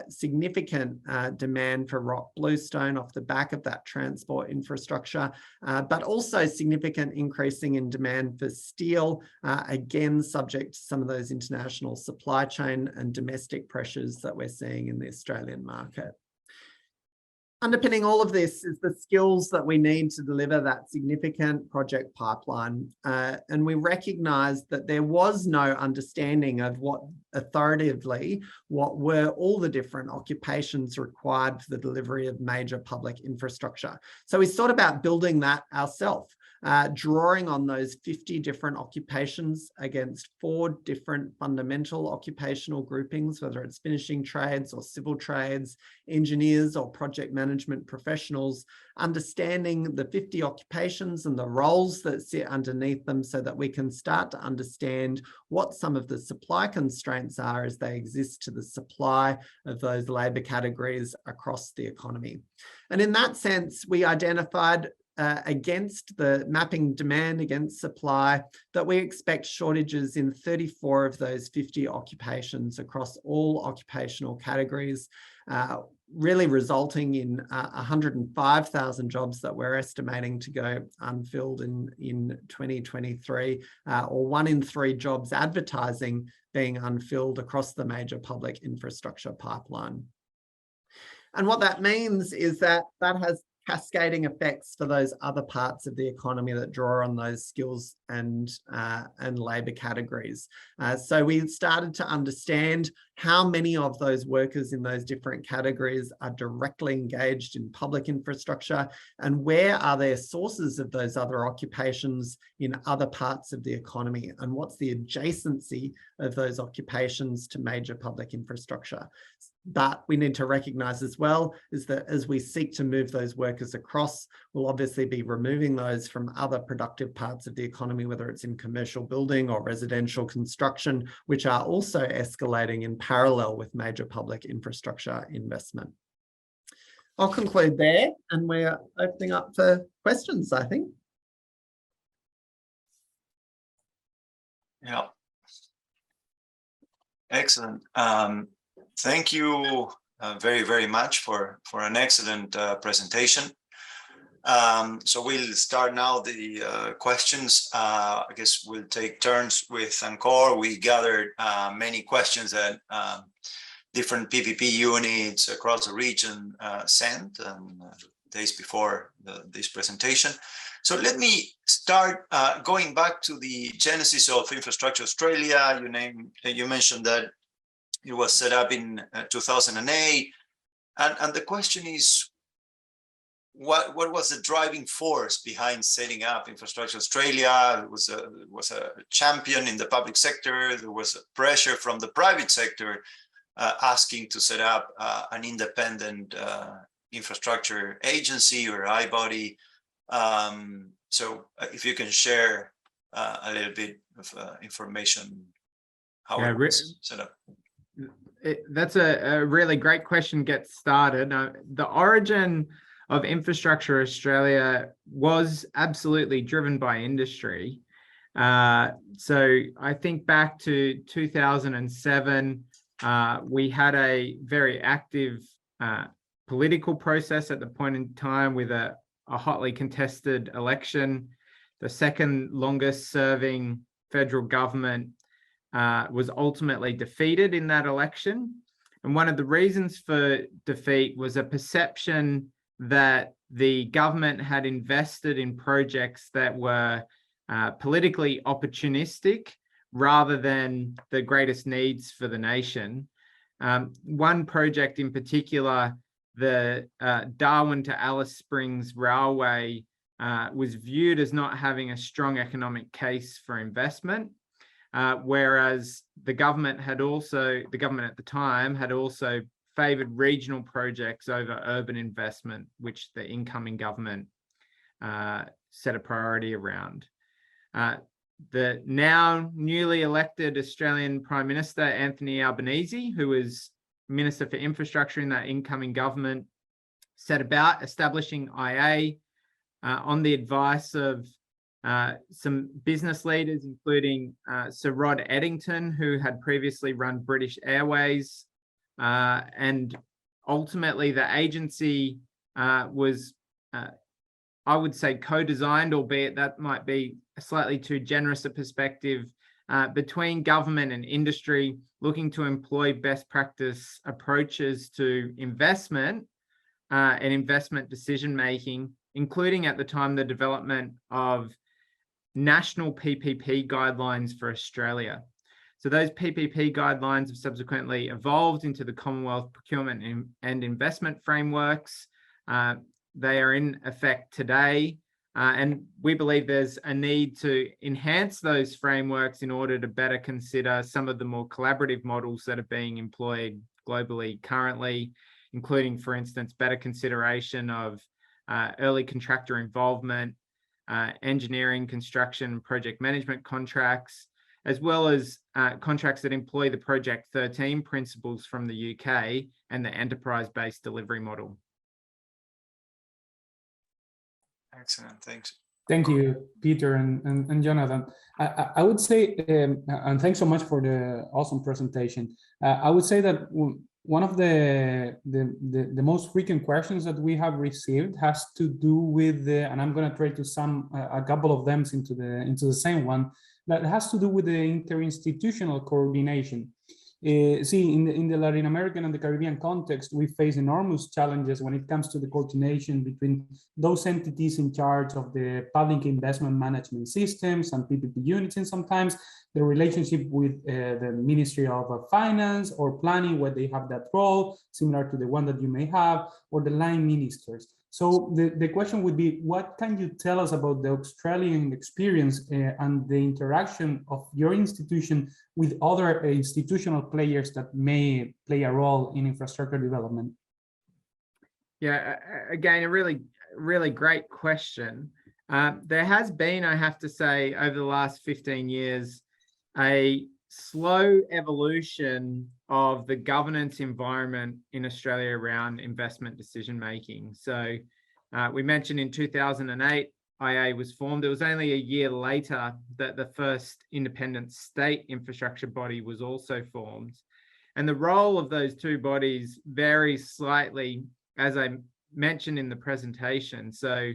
significant demand for rock bluestone off the back of that transport infrastructure, but also significant increasing in demand for steel, again, subject to some of those international supply chain and domestic pressures that we're seeing in the Australian market. Underpinning all of this is the skills that we need to deliver that significant project pipeline. And we recognise that there was no understanding of what authoritatively, what were all the different occupations required for the delivery of major public infrastructure. So we thought about building that ourselves. Drawing on those 50 different occupations against 4 different fundamental occupational groupings, whether it's finishing trades or civil trades, engineers or project management professionals, understanding the 50 occupations and the roles that sit underneath them so that we can start to understand what some of the supply constraints are as they exist to the supply of those labour categories across the economy. And in that sense, we identified against the mapping demand against supply that we expect shortages in 34 of those 50 occupations across all occupational categories, really resulting in 105,000 jobs that we're estimating to go unfilled in 2023, or 1 in 3 jobs advertising being unfilled across the major public infrastructure pipeline. And what that means is that that has cascading effects for those other parts of the economy that draw on those skills and labour categories. So we started to understand how many of those workers in those different categories are directly engaged in public infrastructure, and where are their sources of those other occupations in other parts of the economy, and what's the adjacency of those occupations to major public infrastructure. But we need to recognise as well is that as we seek to move those workers across, we'll obviously be removing those from other productive parts of the economy, whether it's in commercial building or residential construction, which are also escalating in parallel with major public infrastructure investment. I'll conclude there, and we're opening up for questions, I think. Yeah. Excellent. Thank you very, very much for an excellent presentation. So we'll start now the questions. I guess we'll take turns with Encore. We gathered many questions that different PPP units across the region sent days before this presentation. So let me start going back to the genesis of Infrastructure Australia. You mentioned that it was set up in 2008, and the question is, what was the driving force behind setting up Infrastructure Australia? It was a champion in the public sector. There was pressure from the private sector asking to set up an independent infrastructure agency or iBody. So if you can share a little bit of information how it was set up. That's a really great question to get started. The origin of Infrastructure Australia was absolutely driven by industry. So I think back to 2007, we had a very active political process at the point in time with a hotly contested election. The second longest serving federal government was ultimately defeated in that election. And one of the reasons for defeat was a perception that the government had invested in projects that were politically opportunistic rather than the greatest needs for the nation. One project in particular, the Darwin to Alice Springs Railway, was viewed as not having a strong economic case for investment. Whereas the government at the time had also favoured regional projects over urban investment, which the incoming government set a priority around. The now newly elected Australian Prime Minister, Anthony Albanese, who was Minister for Infrastructure in that incoming government, set about establishing IA on the advice of some business leaders, including Sir Rod Eddington, who had previously run British Airways. And ultimately, the agency was, I would say, co-designed, albeit that might be a slightly too generous a perspective, between government and industry, looking to employ best practice approaches to investment and investment decision-making, including at the time the development of national PPP guidelines for Australia. So those PPP guidelines have subsequently evolved into the Commonwealth Procurement and Investment Frameworks. They are in effect today, and we believe there's a need to enhance those frameworks in order to better consider some of the more collaborative models that are being employed globally currently, including, for instance, better consideration of early contractor involvement, engineering, construction, project management contracts, as well as contracts that employ the Project 13 principles from the UK and the enterprise-based delivery model. Excellent, thanks. Thank you, Peter and Jonathan. I would say, and thanks so much for the awesome presentation. I would say that one of the most frequent questions that we have received has to do with and I'm going to try to sum a couple of them into the same one, that has to do with the interinstitutional coordination. See, in the Latin American and the Caribbean context, we face enormous challenges when it comes to the coordination between those entities in charge of the public investment management systems and PPP units, and sometimes the relationship with the Ministry of Finance or Planning, where they have that role, similar to the one that you may have, or the line ministers. So the question would be, what can you tell us about the Australian experience and the interaction of your institution with other institutional players that may play a role in infrastructure development? Yeah, again, a really great question. There has been, I have to say, over the last 15 years, a slow evolution of the governance environment in Australia around investment decision making. So we mentioned in 2008, IA was formed. It was only a year later that the first independent state infrastructure body was also formed. And the role of those two bodies varies slightly, as I mentioned in the presentation. So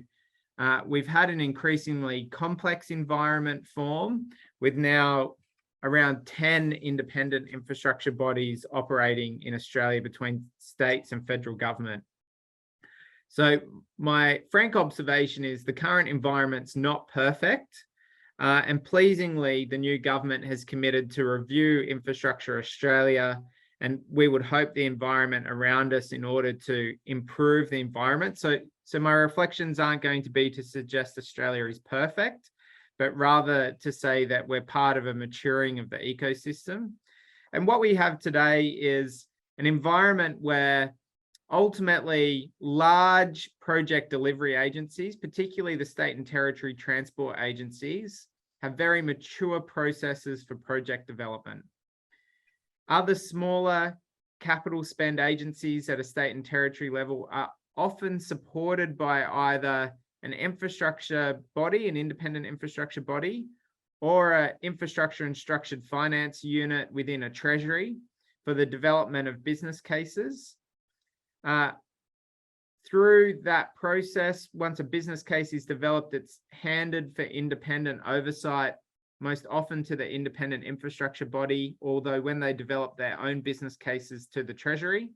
we've had an increasingly complex environment form with now around 10 independent infrastructure bodies operating in Australia between states and federal government. So my frank observation is the current environment's not perfect. And pleasingly, the new government has committed to review Infrastructure Australia, and we would hope the environment around us in order to improve the environment. So my reflections aren't going to be to suggest Australia is perfect, but rather to say that we're part of a maturing of the ecosystem. And what we have today is an environment where ultimately large project delivery agencies, particularly the state and territory transport agencies, have very mature processes for project development. Other smaller capital spend agencies at a state and territory level are often supported by either an infrastructure body, an independent infrastructure body, or an infrastructure and structured finance unit within a treasury for the development of business cases. Through that process, once a business case is developed, it's handed for independent oversight, most often to the independent infrastructure body, although when they develop their own business cases, to the treasury.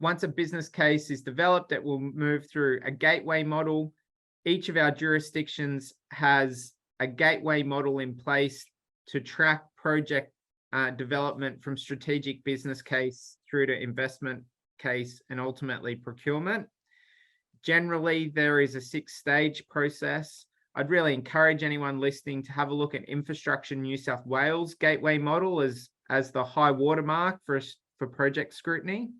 Once a business case is developed, it will move through a gateway model. Each of our jurisdictions has a gateway model in place to track project development from strategic business case through to investment case and ultimately procurement. Generally, there is a 6-stage process. I'd really encourage anyone listening to have a look at Infrastructure New South Wales gateway model as the high watermark for project scrutiny.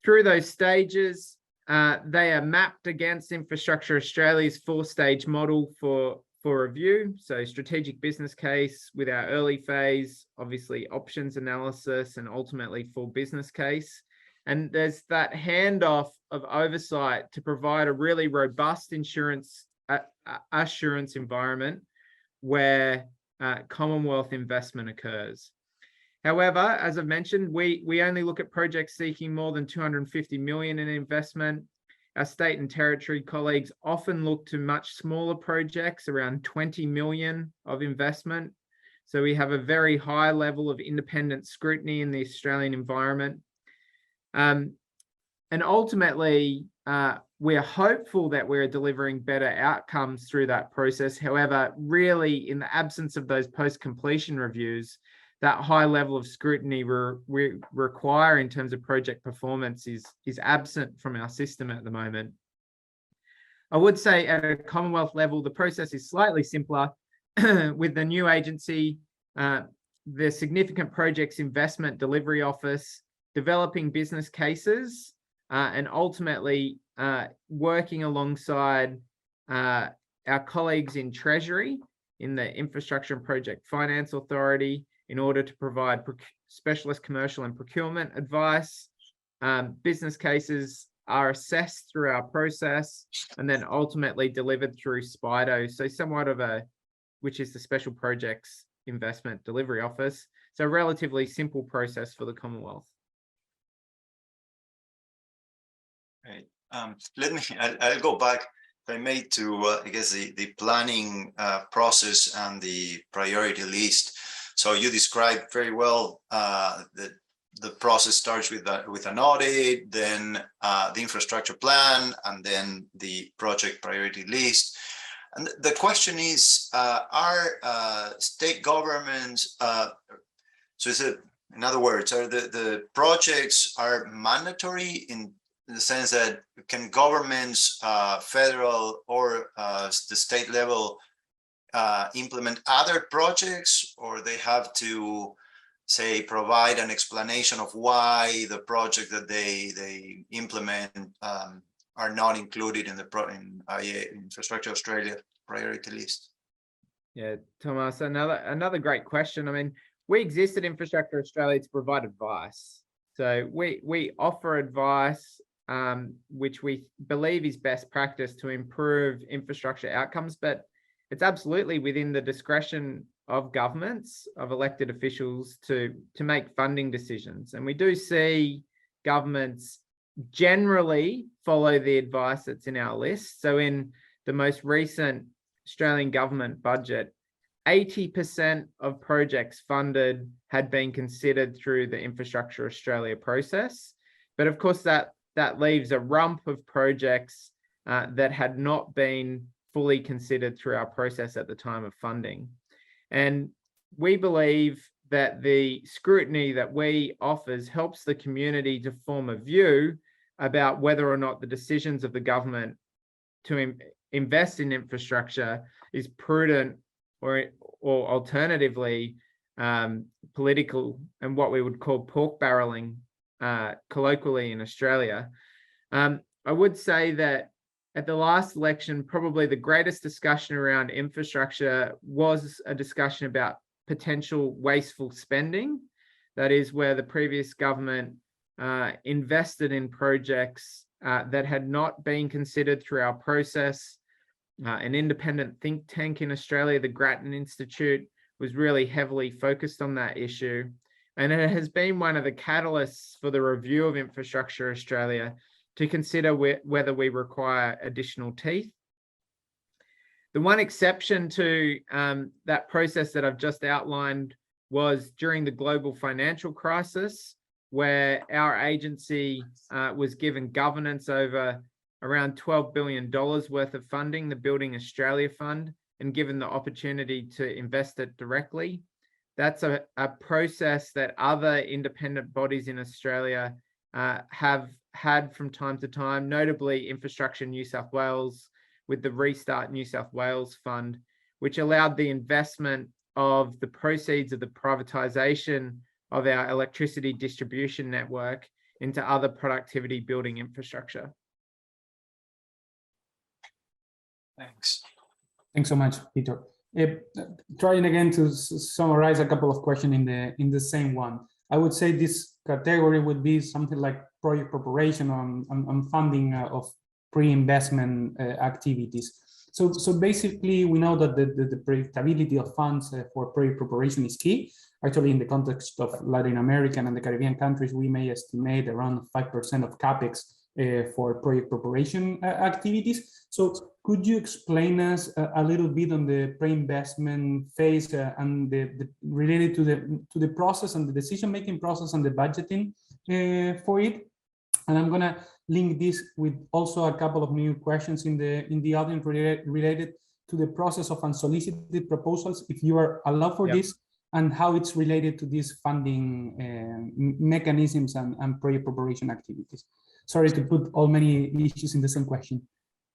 Through those stages, they are mapped against Infrastructure Australia's 4-stage model for review. So strategic business case with our early phase, obviously options analysis, and ultimately full business case. And there's that handoff of oversight to provide a really robust assurance environment where Commonwealth investment occurs. However, as I've mentioned, we only look at projects seeking more than 250 million in investment. Our state and territory colleagues often look to much smaller projects, around 20 million of investment. So we have a very high level of independent scrutiny in the Australian environment. And ultimately, we're hopeful that we're delivering better outcomes through that process. However, really, in the absence of those post-completion reviews, that high level of scrutiny we require in terms of project performance is absent from our system at the moment. I would say at a Commonwealth level, the process is slightly simpler with the new agency, the Significant Projects Investment Delivery Office, developing business cases, and ultimately working alongside our colleagues in Treasury, in the Infrastructure and Project Finance Authority, in order to provide specialist commercial and procurement advice. Business cases are assessed through our process and then ultimately delivered through SPIDO. So somewhat of which is the Special Projects Investment Delivery Office. So a relatively simple process for the Commonwealth. Right. I'll go back, if I may, to I guess the planning process and the priority list. So you described very well that the process starts with an audit, then the infrastructure plan, and then the project priority list. And the question is, are state governments, in other words, are the projects are mandatory in the sense that can governments, federal or the state level, implement other projects, or they have to say provide an explanation of why the project that they implement are not included in the Infrastructure Australia priority list? Yeah, Thomas, another great question. I mean, we exist at Infrastructure Australia to provide advice. So we offer advice which we believe is best practice to improve infrastructure outcomes, but it's absolutely within the discretion of governments, of elected officials to make funding decisions. And we do see governments generally follow the advice that's in our list. So in the most recent Australian government budget, 80% of projects funded had been considered through the Infrastructure Australia process. But of course, that leaves a rump of projects that had not been fully considered through our process at the time of funding. And we believe that the scrutiny that we offers helps the community to form a view about whether or not the decisions of the government to invest in infrastructure is prudent or alternatively political, and what we would call pork barreling colloquially in Australia. I would say that at the last election, probably the greatest discussion around infrastructure was a discussion about potential wasteful spending. That is where the previous government invested in projects that had not been considered through our process. An independent think tank in Australia, the Grattan Institute, was really heavily focused on that issue. And it has been one of the catalysts for the review of Infrastructure Australia to consider whether we require additional teeth. The one exception to that process that I've just outlined was during the global financial crisis, where our agency was given governance over around $12 billion worth of funding, the Building Australia Fund, and given the opportunity to invest it directly. That's a process that other independent bodies in Australia have had from time to time, notably Infrastructure New South Wales with the Restart New South Wales Fund, which allowed the investment of the proceeds of the privatisation of our electricity distribution network into other productivity building infrastructure. Thanks. Thanks so much, Peter. Trying again to summarize a couple of questions in the same one. I would say this category would be something like project preparation on funding of pre-investment activities. So basically, we know that the predictability of funds for project preparation is key. Actually, in the context of Latin American and the Caribbean countries, we may estimate around 5% of CapEx for project preparation activities. So could you explain us a little bit on the pre-investment phase and the related to the process and the decision-making process and the budgeting for it? And I'm gonna link this with also a couple of new questions in the audience related to the process of unsolicited proposals, if you are allowed for this, and how it's related to these funding mechanisms and project preparation activities. Sorry to put all many issues in the same question.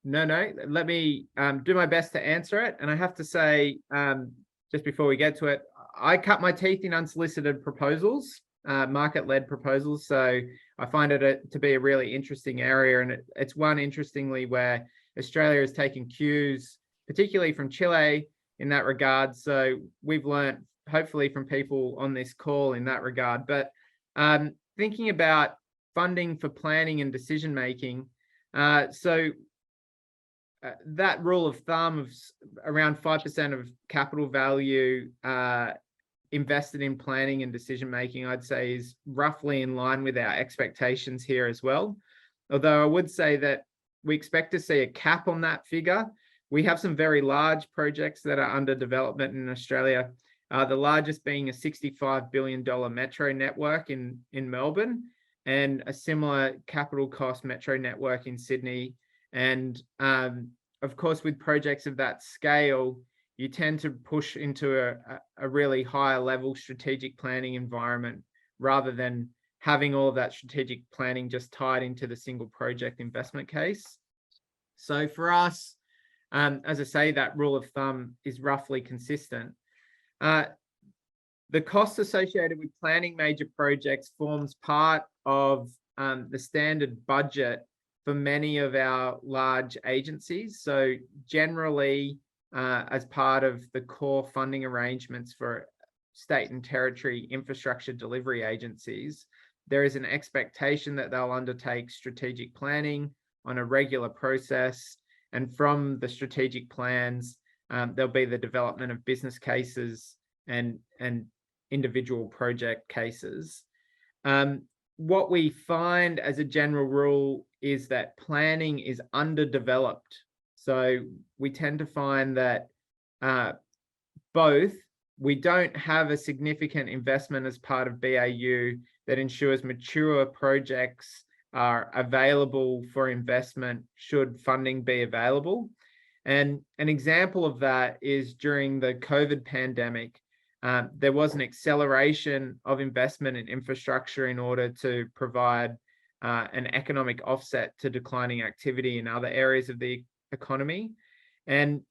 No, let me do my best to answer it. And I have to say, just before we get to it, I cut my teeth in unsolicited proposals, market-led proposals. So I find it to be a really interesting area. And it's one, interestingly, where Australia is taking cues, particularly from Chile in that regard. So we've learned, hopefully, from people on this call in that regard. But thinking about funding for planning and decision-making, that rule of thumb of around 5% of capital value invested in planning and decision-making, I'd say is roughly in line with our expectations here as well. Although I would say that we expect to see a cap on that figure. We have some very large projects that are under development in Australia, the largest being a $65 billion metro network in Melbourne, and a similar capital cost metro network in Sydney. And of course, with projects of that scale, you tend to push into a really higher level strategic planning environment rather than having all of that strategic planning just tied into the single project investment case. So for us, as I say, that rule of thumb is roughly consistent. The costs associated with planning major projects forms part of the standard budget for many of our large agencies. So generally, as part of the core funding arrangements for state and territory infrastructure delivery agencies, there is an expectation that they'll undertake strategic planning on a regular process. And from the strategic plans, there'll be the development of business cases and individual project cases. What we find as a general rule is that planning is underdeveloped. So we tend to find that both, we don't have a significant investment as part of BAU that ensures mature projects are available for investment should funding be available. And an example of that is during the COVID pandemic, there was an acceleration of investment in infrastructure in order to provide an economic offset to declining activity in other areas of the economy. And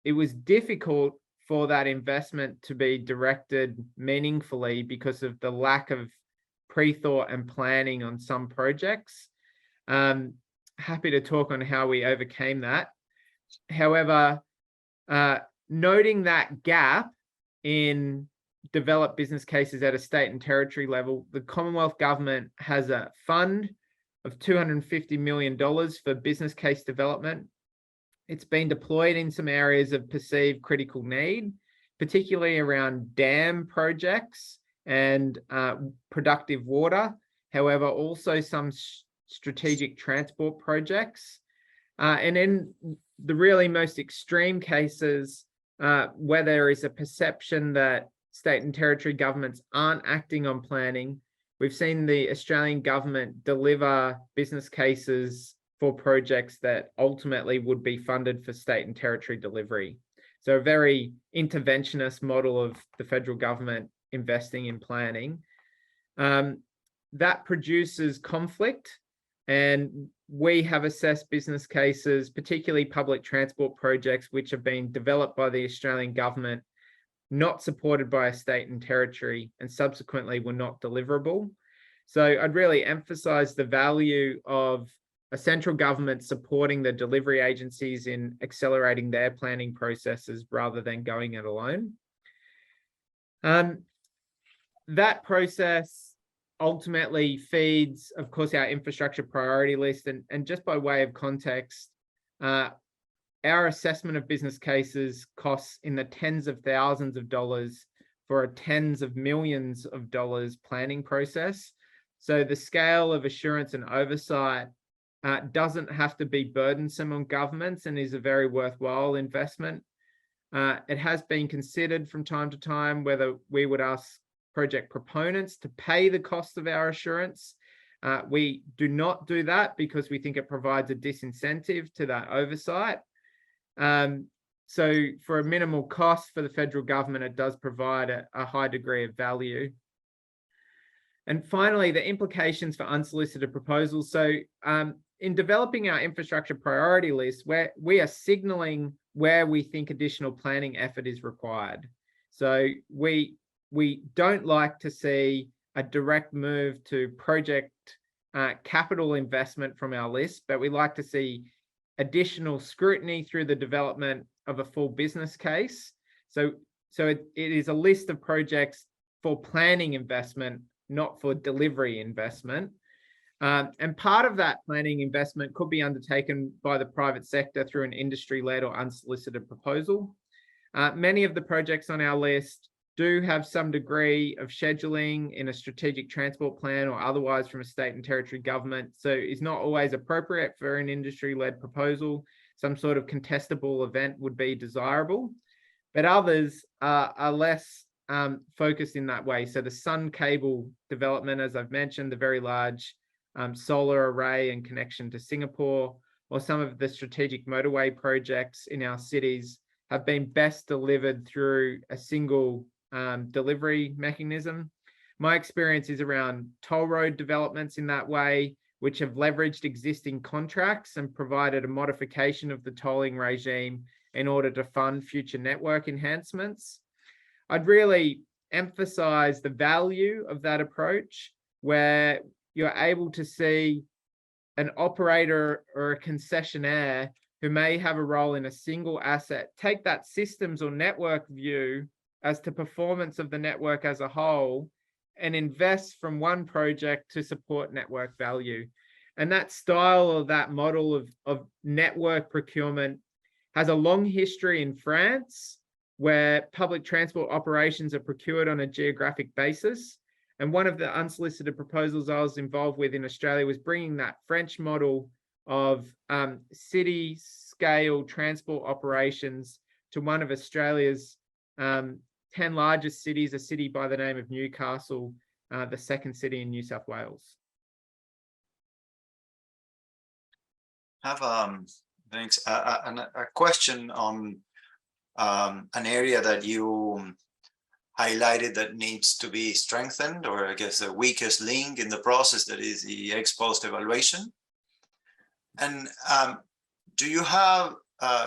it was difficult for that investment to be directed meaningfully because of the lack of pre-thought and planning on some projects. Happy to talk on how we overcame that. However, noting that gap in developed business cases at a state and territory level, the Commonwealth Government has a fund of $250 million for business case development. It's been deployed in some areas of perceived critical need, particularly around dam projects and productive water. However, also some strategic transport projects. And in the really most extreme cases, where there is a perception that state and territory governments aren't acting on planning, we've seen the Australian government deliver business cases for projects that ultimately would be funded for state and territory delivery. So a very interventionist model of the federal government investing in planning. That produces conflict, and we have assessed business cases, particularly public transport projects, which have been developed by the Australian government, not supported by a state and territory, and subsequently were not deliverable. So I'd really emphasize the value of a central government supporting the delivery agencies in accelerating their planning processes rather than going it alone. That process ultimately feeds, of course, our infrastructure priority list. And just by way of context, our assessment of business cases costs in the tens of thousands of dollars for a tens of millions of dollars planning process. So the scale of assurance and oversight doesn't have to be burdensome on governments and is a very worthwhile investment. It has been considered from time to time whether we would ask project proponents to pay the cost of our assurance. We do not do that because we think it provides a disincentive to that oversight. So for a minimal cost for the federal government, it does provide a high degree of value. And finally, the implications for unsolicited proposals. So in developing our infrastructure priority list, we are signaling where we think additional planning effort is required. So we don't like to see a direct move to project capital investment from our list, but we like to see additional scrutiny through the development of a full business case. So it is a list of projects for planning investment, not for delivery investment. And part of that planning investment could be undertaken by the private sector through an industry-led or unsolicited proposal. Many of the projects on our list do have some degree of scheduling in a strategic transport plan or otherwise from a state and territory government. So it's not always appropriate for an industry-led proposal. Some sort of contestable event would be desirable, but others are less focused in that way. So the Sun Cable development, as I've mentioned, the very large solar array and connection to Singapore, or some of the strategic motorway projects in our cities have been best delivered through a single delivery mechanism. My experience is around toll road developments in that way, which have leveraged existing contracts and provided a modification of the tolling regime in order to fund future network enhancements. I'd really emphasize the value of that approach, where you're able to see an operator or a concessionaire who may have a role in a single asset take that systems or network view as to performance of the network as a whole and invest from one project to support network value. And that style or that model of network procurement has a long history in France, where public transport operations are procured on a geographic basis. And one of the unsolicited proposals I was involved with in Australia was bringing that French model of city scale transport operations to one of Australia's 10 largest cities, a city by the name of Newcastle, the second city in New South Wales. Thanks. A question on an area that you highlighted that needs to be strengthened, or I guess the weakest link in the process, that is the ex post evaluation. And do you have,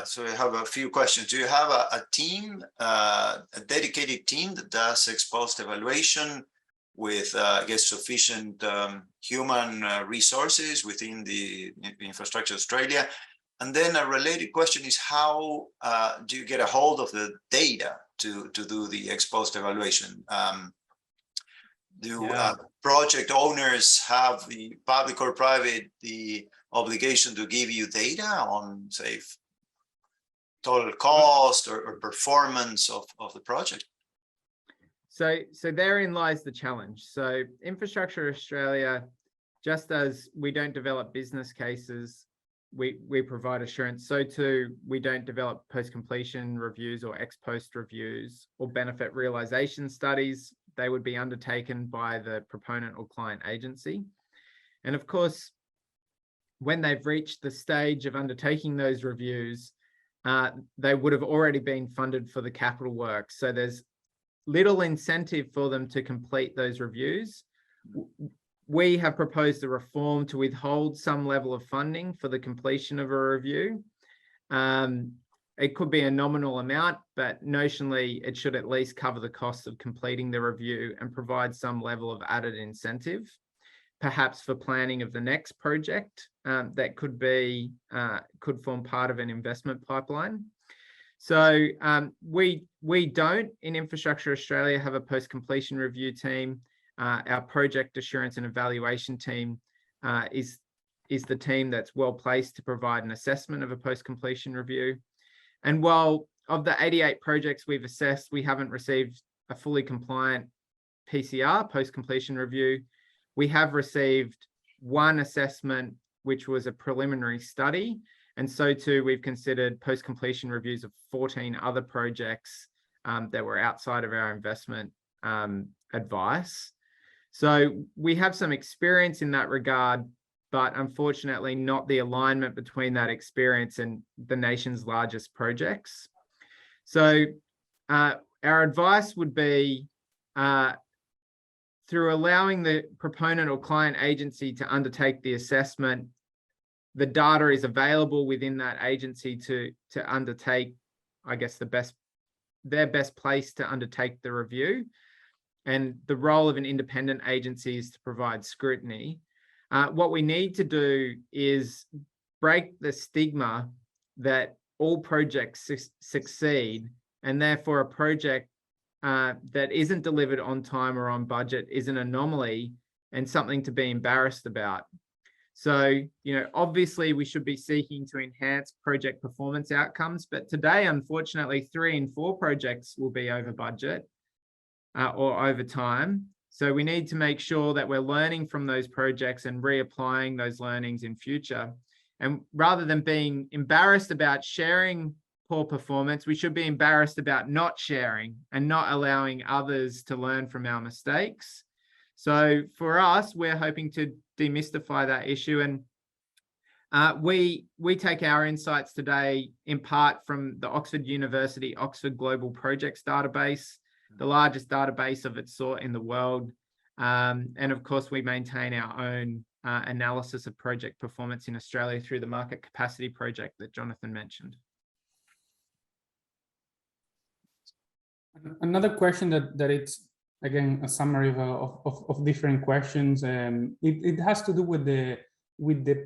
so I have a few questions. Do you have a team, a dedicated team that does ex post evaluation with, I guess, sufficient human resources within the Infrastructure Australia? And then a related question is, how do you get a hold of the data to do the ex post evaluation? Do project owners have, the public or private, the obligation to give you data on, say, total cost or performance of the project? So therein lies the challenge. So Infrastructure Australia, just as we don't develop business cases, we provide assurance, so too we don't develop post-completion reviews or ex-post reviews or benefit realization studies. They would be undertaken by the proponent or client agency. And of course, when they've reached the stage of undertaking those reviews, they would have already been funded for the capital work. So there's little incentive for them to complete those reviews. We have proposed a reform to withhold some level of funding for the completion of a review. It could be a nominal amount, but notionally it should at least cover the cost of completing the review and provide some level of added incentive, perhaps for planning of the next project that could form part of an investment pipeline. So we don't, in Infrastructure Australia, have a post-completion review team. Our project assurance and evaluation team is the team that's well placed to provide an assessment of a post-completion review. And while of the 88 projects we've assessed, we haven't received a fully compliant PCR, post-completion review, we have received one assessment, which was a preliminary study. And so too, we've considered post-completion reviews of 14 other projects that were outside of our investment advice. So we have some experience in that regard, but unfortunately not the alignment between that experience and the nation's largest projects. So our advice would be, through allowing the proponent or client agency to undertake the assessment, the data is available within that agency to undertake, I guess, their best place to undertake the review. And the role of an independent agency is to provide scrutiny. What we need to do is break the stigma that all projects succeed, and therefore a project that isn't delivered on time or on budget is an anomaly and something to be embarrassed about. So, obviously we should be seeking to enhance project performance outcomes, but today, unfortunately, 3 in 4 projects will be over budget or over time. So we need to make sure that we're learning from those projects and reapplying those learnings in future. And rather than being embarrassed about sharing poor performance, we should be embarrassed about not sharing and not allowing others to learn from our mistakes. So for us, we're hoping to demystify that issue. And we take our insights today in part from the Oxford University Oxford Global Projects database, the largest database of its sort in the world. And of course, we maintain our own analysis of project performance in Australia through the Market Capacity Project that Jonathan mentioned. Another question that it's, again, a summary of different questions. It has to do with the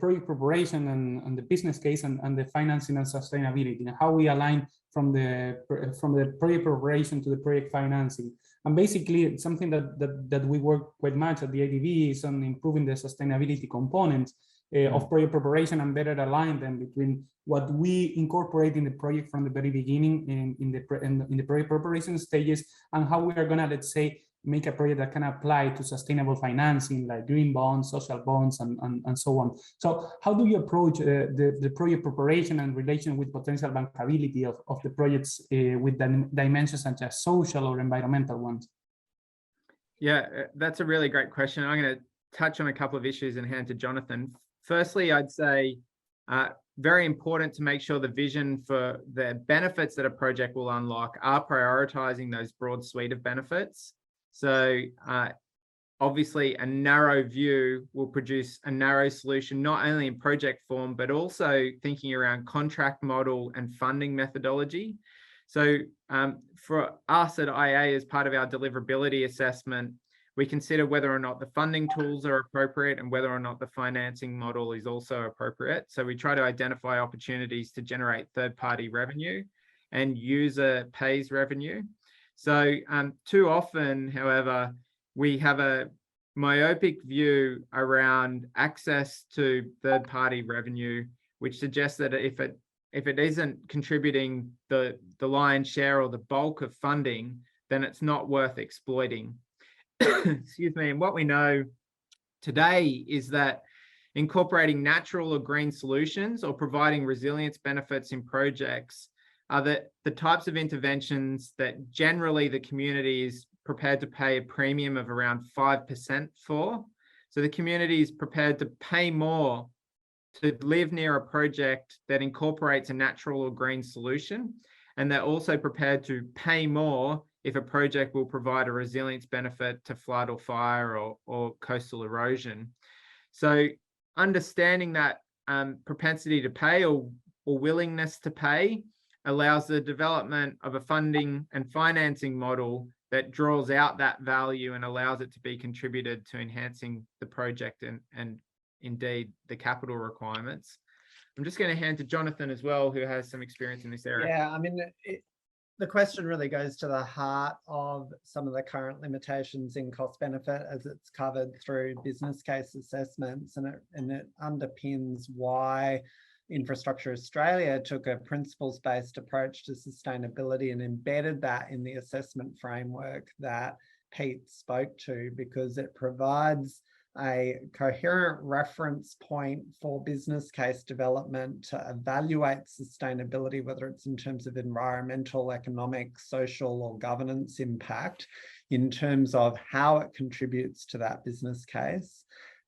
project preparation and the business case and the financing and sustainability, and how we align from the project preparation to the project financing. And basically, it's something that we work quite much at the ADB is on improving the sustainability components of project preparation and better align them between what we incorporate in the project from the very beginning in the project preparation stages, and how we are gonna, let's say, make a project that can apply to sustainable financing like green bonds, social bonds, and so on. So how do you approach the project preparation and relation with potential bankability of the projects with dimensions such as social or environmental ones? Yeah, that's a really great question. I'm going to touch on a couple of issues and hand to Jonathan. Firstly, I'd say very important to make sure the vision for the benefits that a project will unlock are prioritizing those broad suite of benefits. So obviously a narrow view will produce a narrow solution, not only in project form, but also thinking around contract model and funding methodology. So for us at IA, as part of our deliverability assessment, we consider whether or not the funding tools are appropriate and whether or not the financing model is also appropriate. So we try to identify opportunities to generate third-party revenue and user pays revenue. So too often, however, we have a myopic view around access to third-party revenue, which suggests that if it isn't contributing the lion's share or the bulk of funding, then it's not worth exploiting. Excuse me. And what we know today is that incorporating natural or green solutions or providing resilience benefits in projects are the types of interventions that generally the community is prepared to pay a premium of around 5% for. So the community is prepared to pay more to live near a project that incorporates a natural or green solution. And they're also prepared to pay more if a project will provide a resilience benefit to flood or fire or coastal erosion. So understanding that propensity to pay or willingness to pay allows the development of a funding and financing model that draws out that value and allows it to be contributed to enhancing the project and indeed the capital requirements. I'm just going to hand to Jonathan as well, who has some experience in this area. Yeah, I mean, the question really goes to the heart of some of the current limitations in cost benefit as it's covered through business case assessments, and it underpins why Infrastructure Australia took a principles-based approach to sustainability and embedded that in the assessment framework that Pete spoke to, because it provides a coherent reference point for business case development to evaluate sustainability, whether it's in terms of environmental, economic, social, or governance impact, in terms of how it contributes to that business case,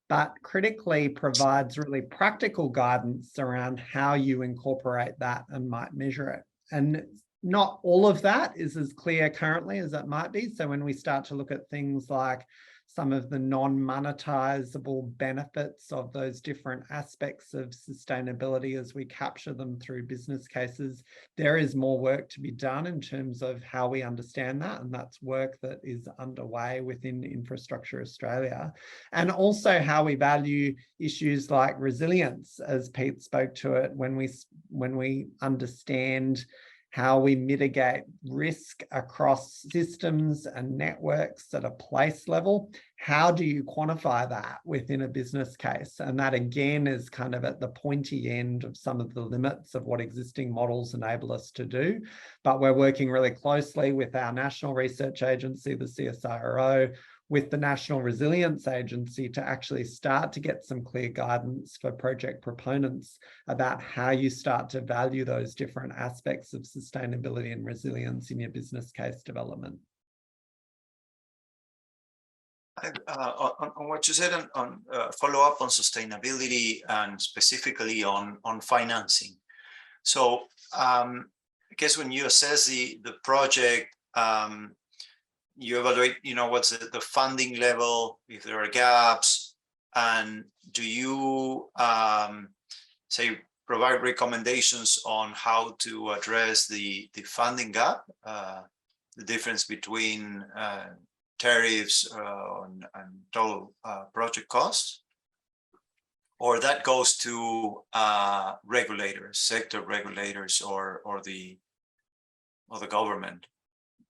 but critically provides really practical guidance around how you incorporate that and might measure it. And not all of that is as clear currently as it might be. So when we start to look at things like some of the non-monetizable benefits of those different aspects of sustainability as we capture them through business cases, there is more work to be done in terms of how we understand that. And that's work that is underway within Infrastructure Australia. And also how we value issues like resilience, as Pete spoke to it, when we understand how we mitigate risk across systems and networks at a place level. How do you quantify that within a business case? And that again is kind of at the pointy end of some of the limits of what existing models enable us to do. But we're working really closely with our national research agency, the CSIRO, with the National Resilience Agency to actually start to get some clear guidance for project proponents about how you start to value those different aspects of sustainability and resilience in your business case development. On what you said on follow up on sustainability and specifically on financing. So I guess when you assess the project, you evaluate, what's the funding level, if there are gaps, and do you say provide recommendations on how to address the funding gap, the difference between tariffs and total project costs, or that goes to regulators, sector regulators, or the government?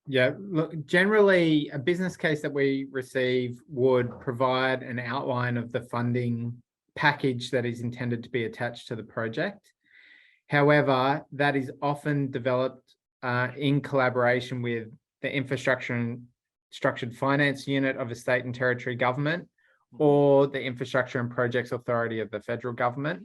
Yeah, look, generally a business case that we receive would provide an outline of the funding package that is intended to be attached to the project. However, that is often developed in collaboration with the infrastructure and structured finance unit of a state and territory government, or the infrastructure and projects authority of the federal government.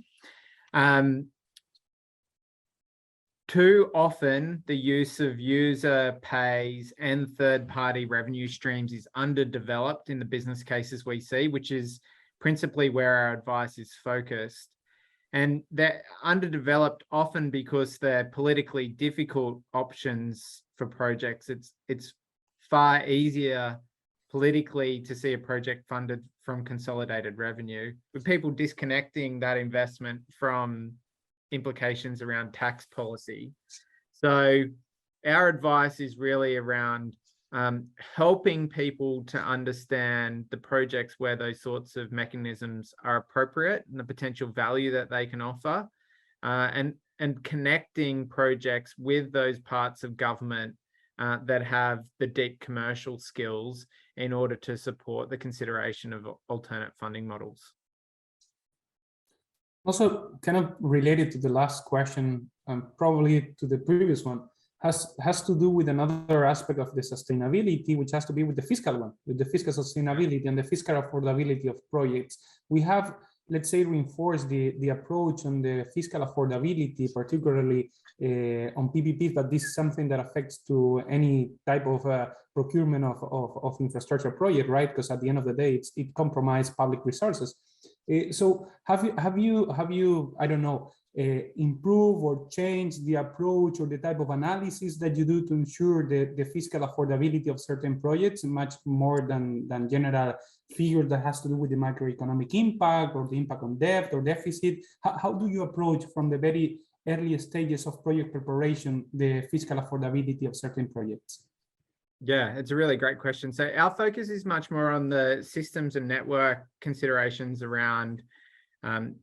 Too often, the use of user pays and third-party revenue streams is underdeveloped in the business cases we see, which is principally where our advice is focused. And they're underdeveloped often because they're politically difficult options for projects. It's far easier politically to see a project funded from consolidated revenue, with people disconnecting that investment from implications around tax policy. So our advice is really around helping people to understand the projects where those sorts of mechanisms are appropriate and the potential value that they can offer, and connecting projects with those parts of government that have the deep commercial skills in order to support the consideration of alternate funding models. Also, kind of related to the last question, and probably to the previous one, has to do with another aspect of the sustainability, which has to be with the fiscal one, with the fiscal sustainability and the fiscal affordability of projects. We have, let's say, reinforced the approach on the fiscal affordability, particularly on PPPs, but this is something that affects to any type of procurement of infrastructure project, right? Because at the end of the day, it compromises public resources. So have you I don't know, improve or change the approach or the type of analysis that you do to ensure the fiscal affordability of certain projects, much more than general figure that has to do with the macroeconomic impact or the impact on debt or deficit? How do you approach from the very early stages of project preparation the fiscal affordability of certain projects? Yeah, it's a really great question. So our focus is much more on the systems and network considerations around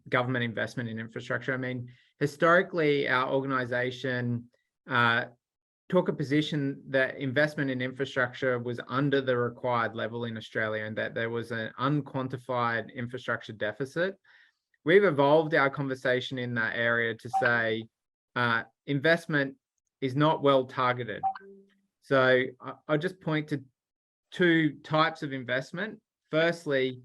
government investment in infrastructure. I mean, historically, our organization took a position that investment in infrastructure was under the required level in Australia and that there was an unquantified infrastructure deficit. We've evolved our conversation in that area to say investment is not well targeted. So I'll just point to two types of investment. Firstly,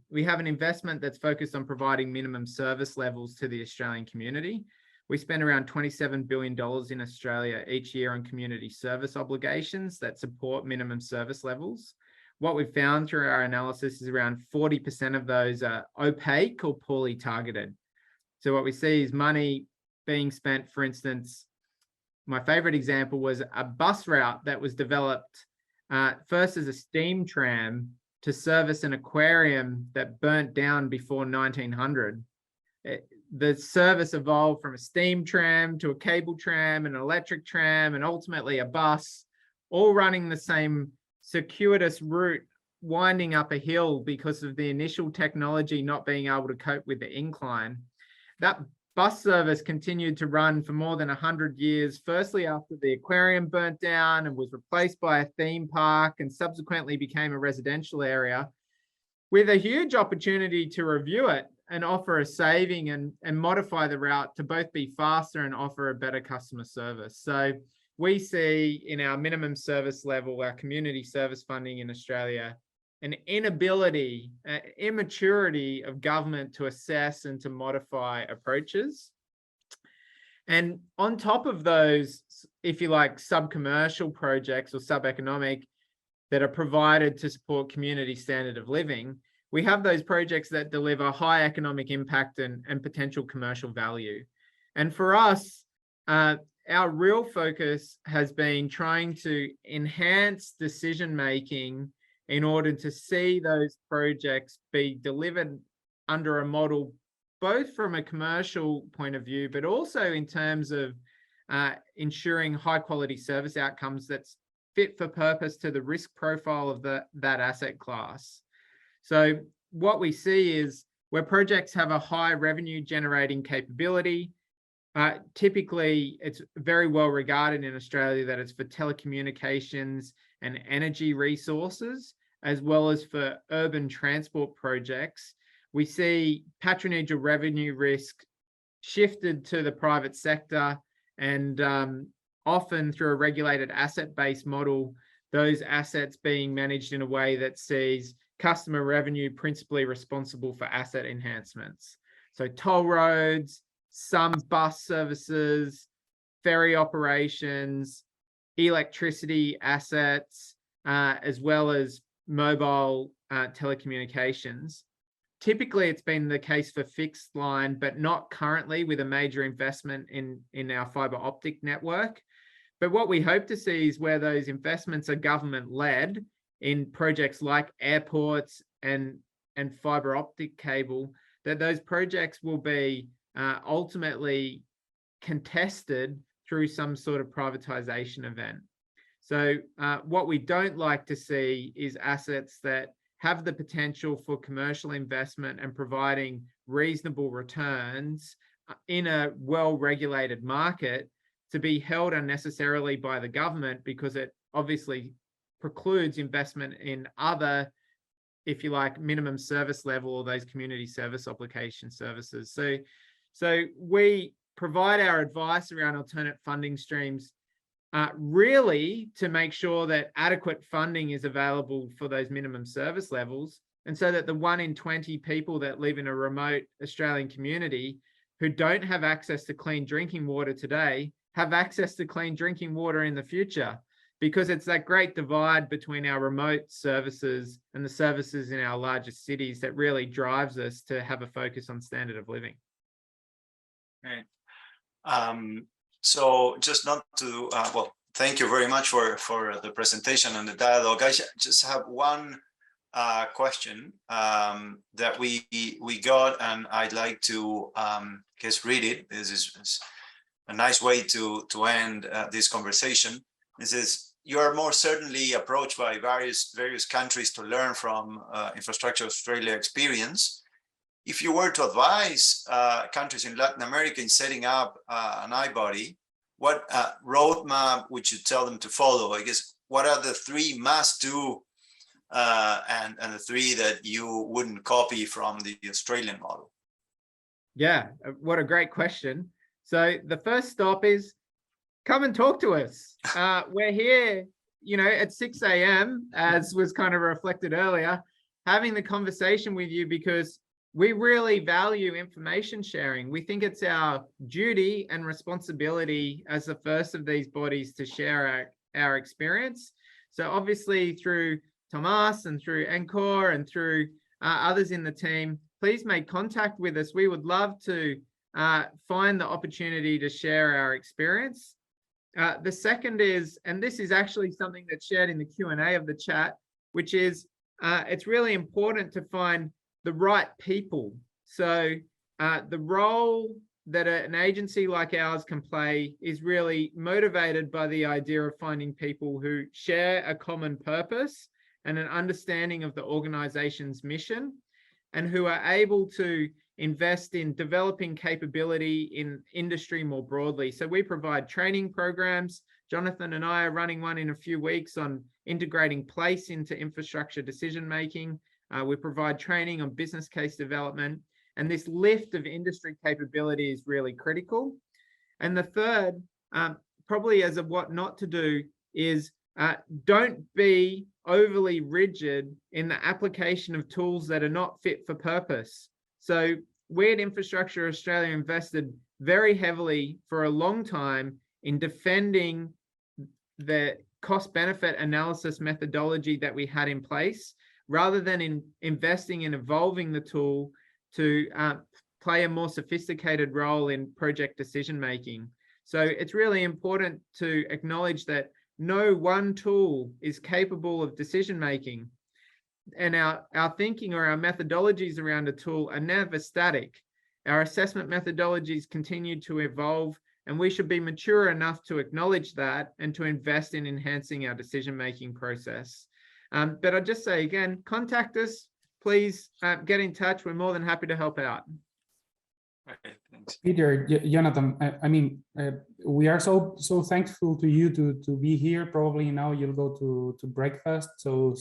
we have an investment that's focused on providing minimum service levels to the Australian community. We spend around $27 billion in Australia each year on community service obligations that support minimum service levels. What we've found through our analysis is around 40% of those are opaque or poorly targeted. So what we see is money being spent, for instance, my favorite example was a bus route that was developed first as a steam tram to service an aquarium that burnt down before 1900. The service evolved from a steam tram to a cable tram, an electric tram, and ultimately a bus, all running the same circuitous route, winding up a hill because of the initial technology not being able to cope with the incline. That bus service continued to run for more than 100 years, firstly after the aquarium burnt down and was replaced by a theme park and subsequently became a residential area, with a huge opportunity to review it and offer a saving and modify the route to both be faster and offer a better customer service. So we see in our minimum service level, our community service funding in Australia, an inability, immaturity of government to assess and to modify approaches. And on top of those, if you like, sub-commercial projects or sub-economic that are provided to support community standard of living, we have those projects that deliver high economic impact and potential commercial value. And for us, our real focus has been trying to enhance decision-making in order to see those projects be delivered under a model, both from a commercial point of view, but also in terms of ensuring high-quality service outcomes that's fit for purpose to the risk profile of that asset class. So what we see is where projects have a high revenue generating capability, typically it's very well regarded in Australia that it's for telecommunications and energy resources, as well as for urban transport projects. We see patronage or revenue risk shifted to the private sector, and often through a regulated asset-based model, those assets being managed in a way that sees customer revenue principally responsible for asset enhancements. So toll roads, some bus services, ferry operations, electricity assets, as well as mobile telecommunications. Typically, it's been the case for fixed line, but not currently with a major investment in our fiber optic network. But what we hope to see is where those investments are government-led in projects like airports and fiber optic cable, that those projects will be ultimately contested through some sort of privatization event. So what we don't like to see is assets that have the potential for commercial investment and providing reasonable returns in a well-regulated market to be held unnecessarily by the government, because it obviously precludes investment in other, if you like, minimum service level or those community service obligation services. So we provide our advice around alternate funding streams really to make sure that adequate funding is available for those minimum service levels, and so that the 1 in 20 people that live in a remote Australian community who don't have access to clean drinking water today have access to clean drinking water in the future, because it's that great divide between our remote services and the services in our largest cities that really drives us to have a focus on standard of living. Right. So just not to, well, thank you very much for the presentation and the dialogue. I just have one question that we got, and I'd like to just read it. This is a nice way to end this conversation. This is: you are more certainly approached by various countries to learn from Infrastructure Australia experience. If you were to advise countries in Latin America in setting up an iBody, what roadmap would you tell them to follow? I guess, what are the 3 must do and the 3 that you wouldn't copy from the Australian model? Yeah, what a great question. So the first stop is come and talk to us. We're here, you know, at 6 a.m., as was kind of reflected earlier, having the conversation with you because we really value information sharing. We think it's our duty and responsibility as the first of these bodies to share our experience. So obviously through Tomas and through Encore and through others in the team, please make contact with us. We would love to find the opportunity to share our experience. The second is, and this is actually something that's shared in the Q&A of the chat, which is it's really important to find the right people. So the role that an agency like ours can play is really motivated by the idea of finding people who share a common purpose and an understanding of the organization's mission, and who are able to invest in developing capability in industry more broadly. So we provide training programs. Jonathan and I are running one in a few weeks on integrating place into infrastructure decision-making. We provide training on business case development, and this lift of industry capability is really critical. And the third, probably as of what not to do, is don't be overly rigid in the application of tools that are not fit for purpose. So we at Infrastructure Australia invested very heavily for a long time in defending the cost-benefit analysis methodology that we had in place, rather than in investing in evolving the tool to play a more sophisticated role in project decision-making. So it's really important to acknowledge that no one tool is capable of decision-making, and our thinking or our methodologies around a tool are never static. Our assessment methodologies continue to evolve, and we should be mature enough to acknowledge that and to invest in enhancing our decision-making process. But I'll just say again, contact us, please get in touch. We're more than happy to help out. Okay, thanks. Peter, Jonathan, I mean, we are so thankful to you to be here. Probably now you'll go to breakfast. So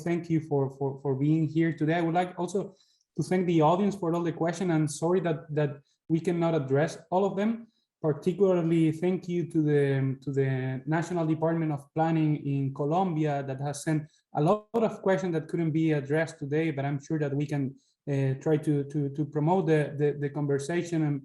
thank you for being here today. I would like also to thank the audience for all the questions, and sorry that we cannot address all of them. Particularly thank you to the National Department of Planning in Colombia that has sent a lot of questions that couldn't be addressed today, but I'm sure that we can try to promote the conversation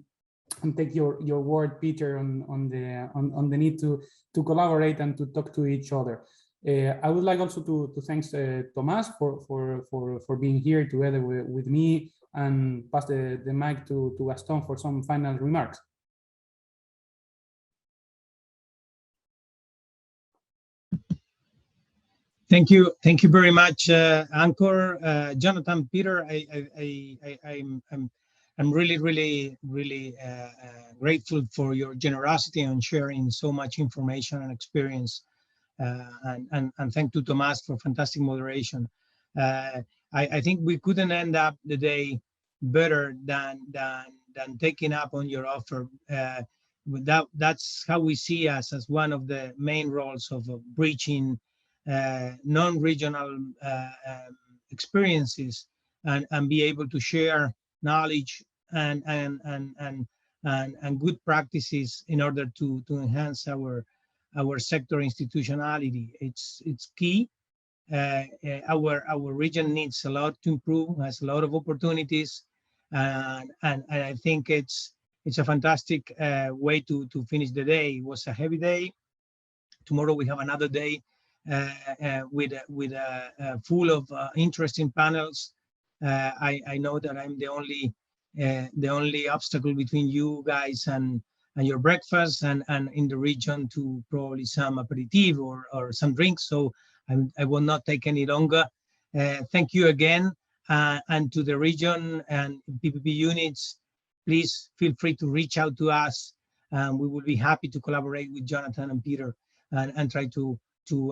and take your word, Peter, on the need to collaborate and to talk to each other. I would like also to thank Tomás for being here together with me, and pass the mic to Gaston for some final remarks. Thank you very much, Anchor, Jonathan, Peter. I'm really grateful for your generosity on sharing so much information and experience, and thank to Tomás for fantastic moderation. I think we couldn't end up the day better than taking up on your offer. That's how we see us, as one of the main roles of bridging non-regional experiences, and be able to share knowledge and good practices in order to enhance our sector institutionality. It's key. Our region needs a lot to improve, has a lot of opportunities, and I think it's a fantastic way to finish the day. It was a heavy day. Tomorrow we have another day with full of interesting panels. I know that I'm the only obstacle between you guys and your breakfast, and in the region to probably some aperitif or some drinks. So I will not take any longer. Thank you again, and to the region and PPP units. Please feel free to reach out to us, and we will be happy to collaborate with Jonathan and Peter and try to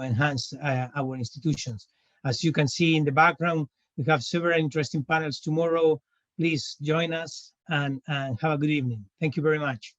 enhance our institutions. As you can see in the background, we have several interesting panels tomorrow. Please join us and have a good evening. Thank you very much.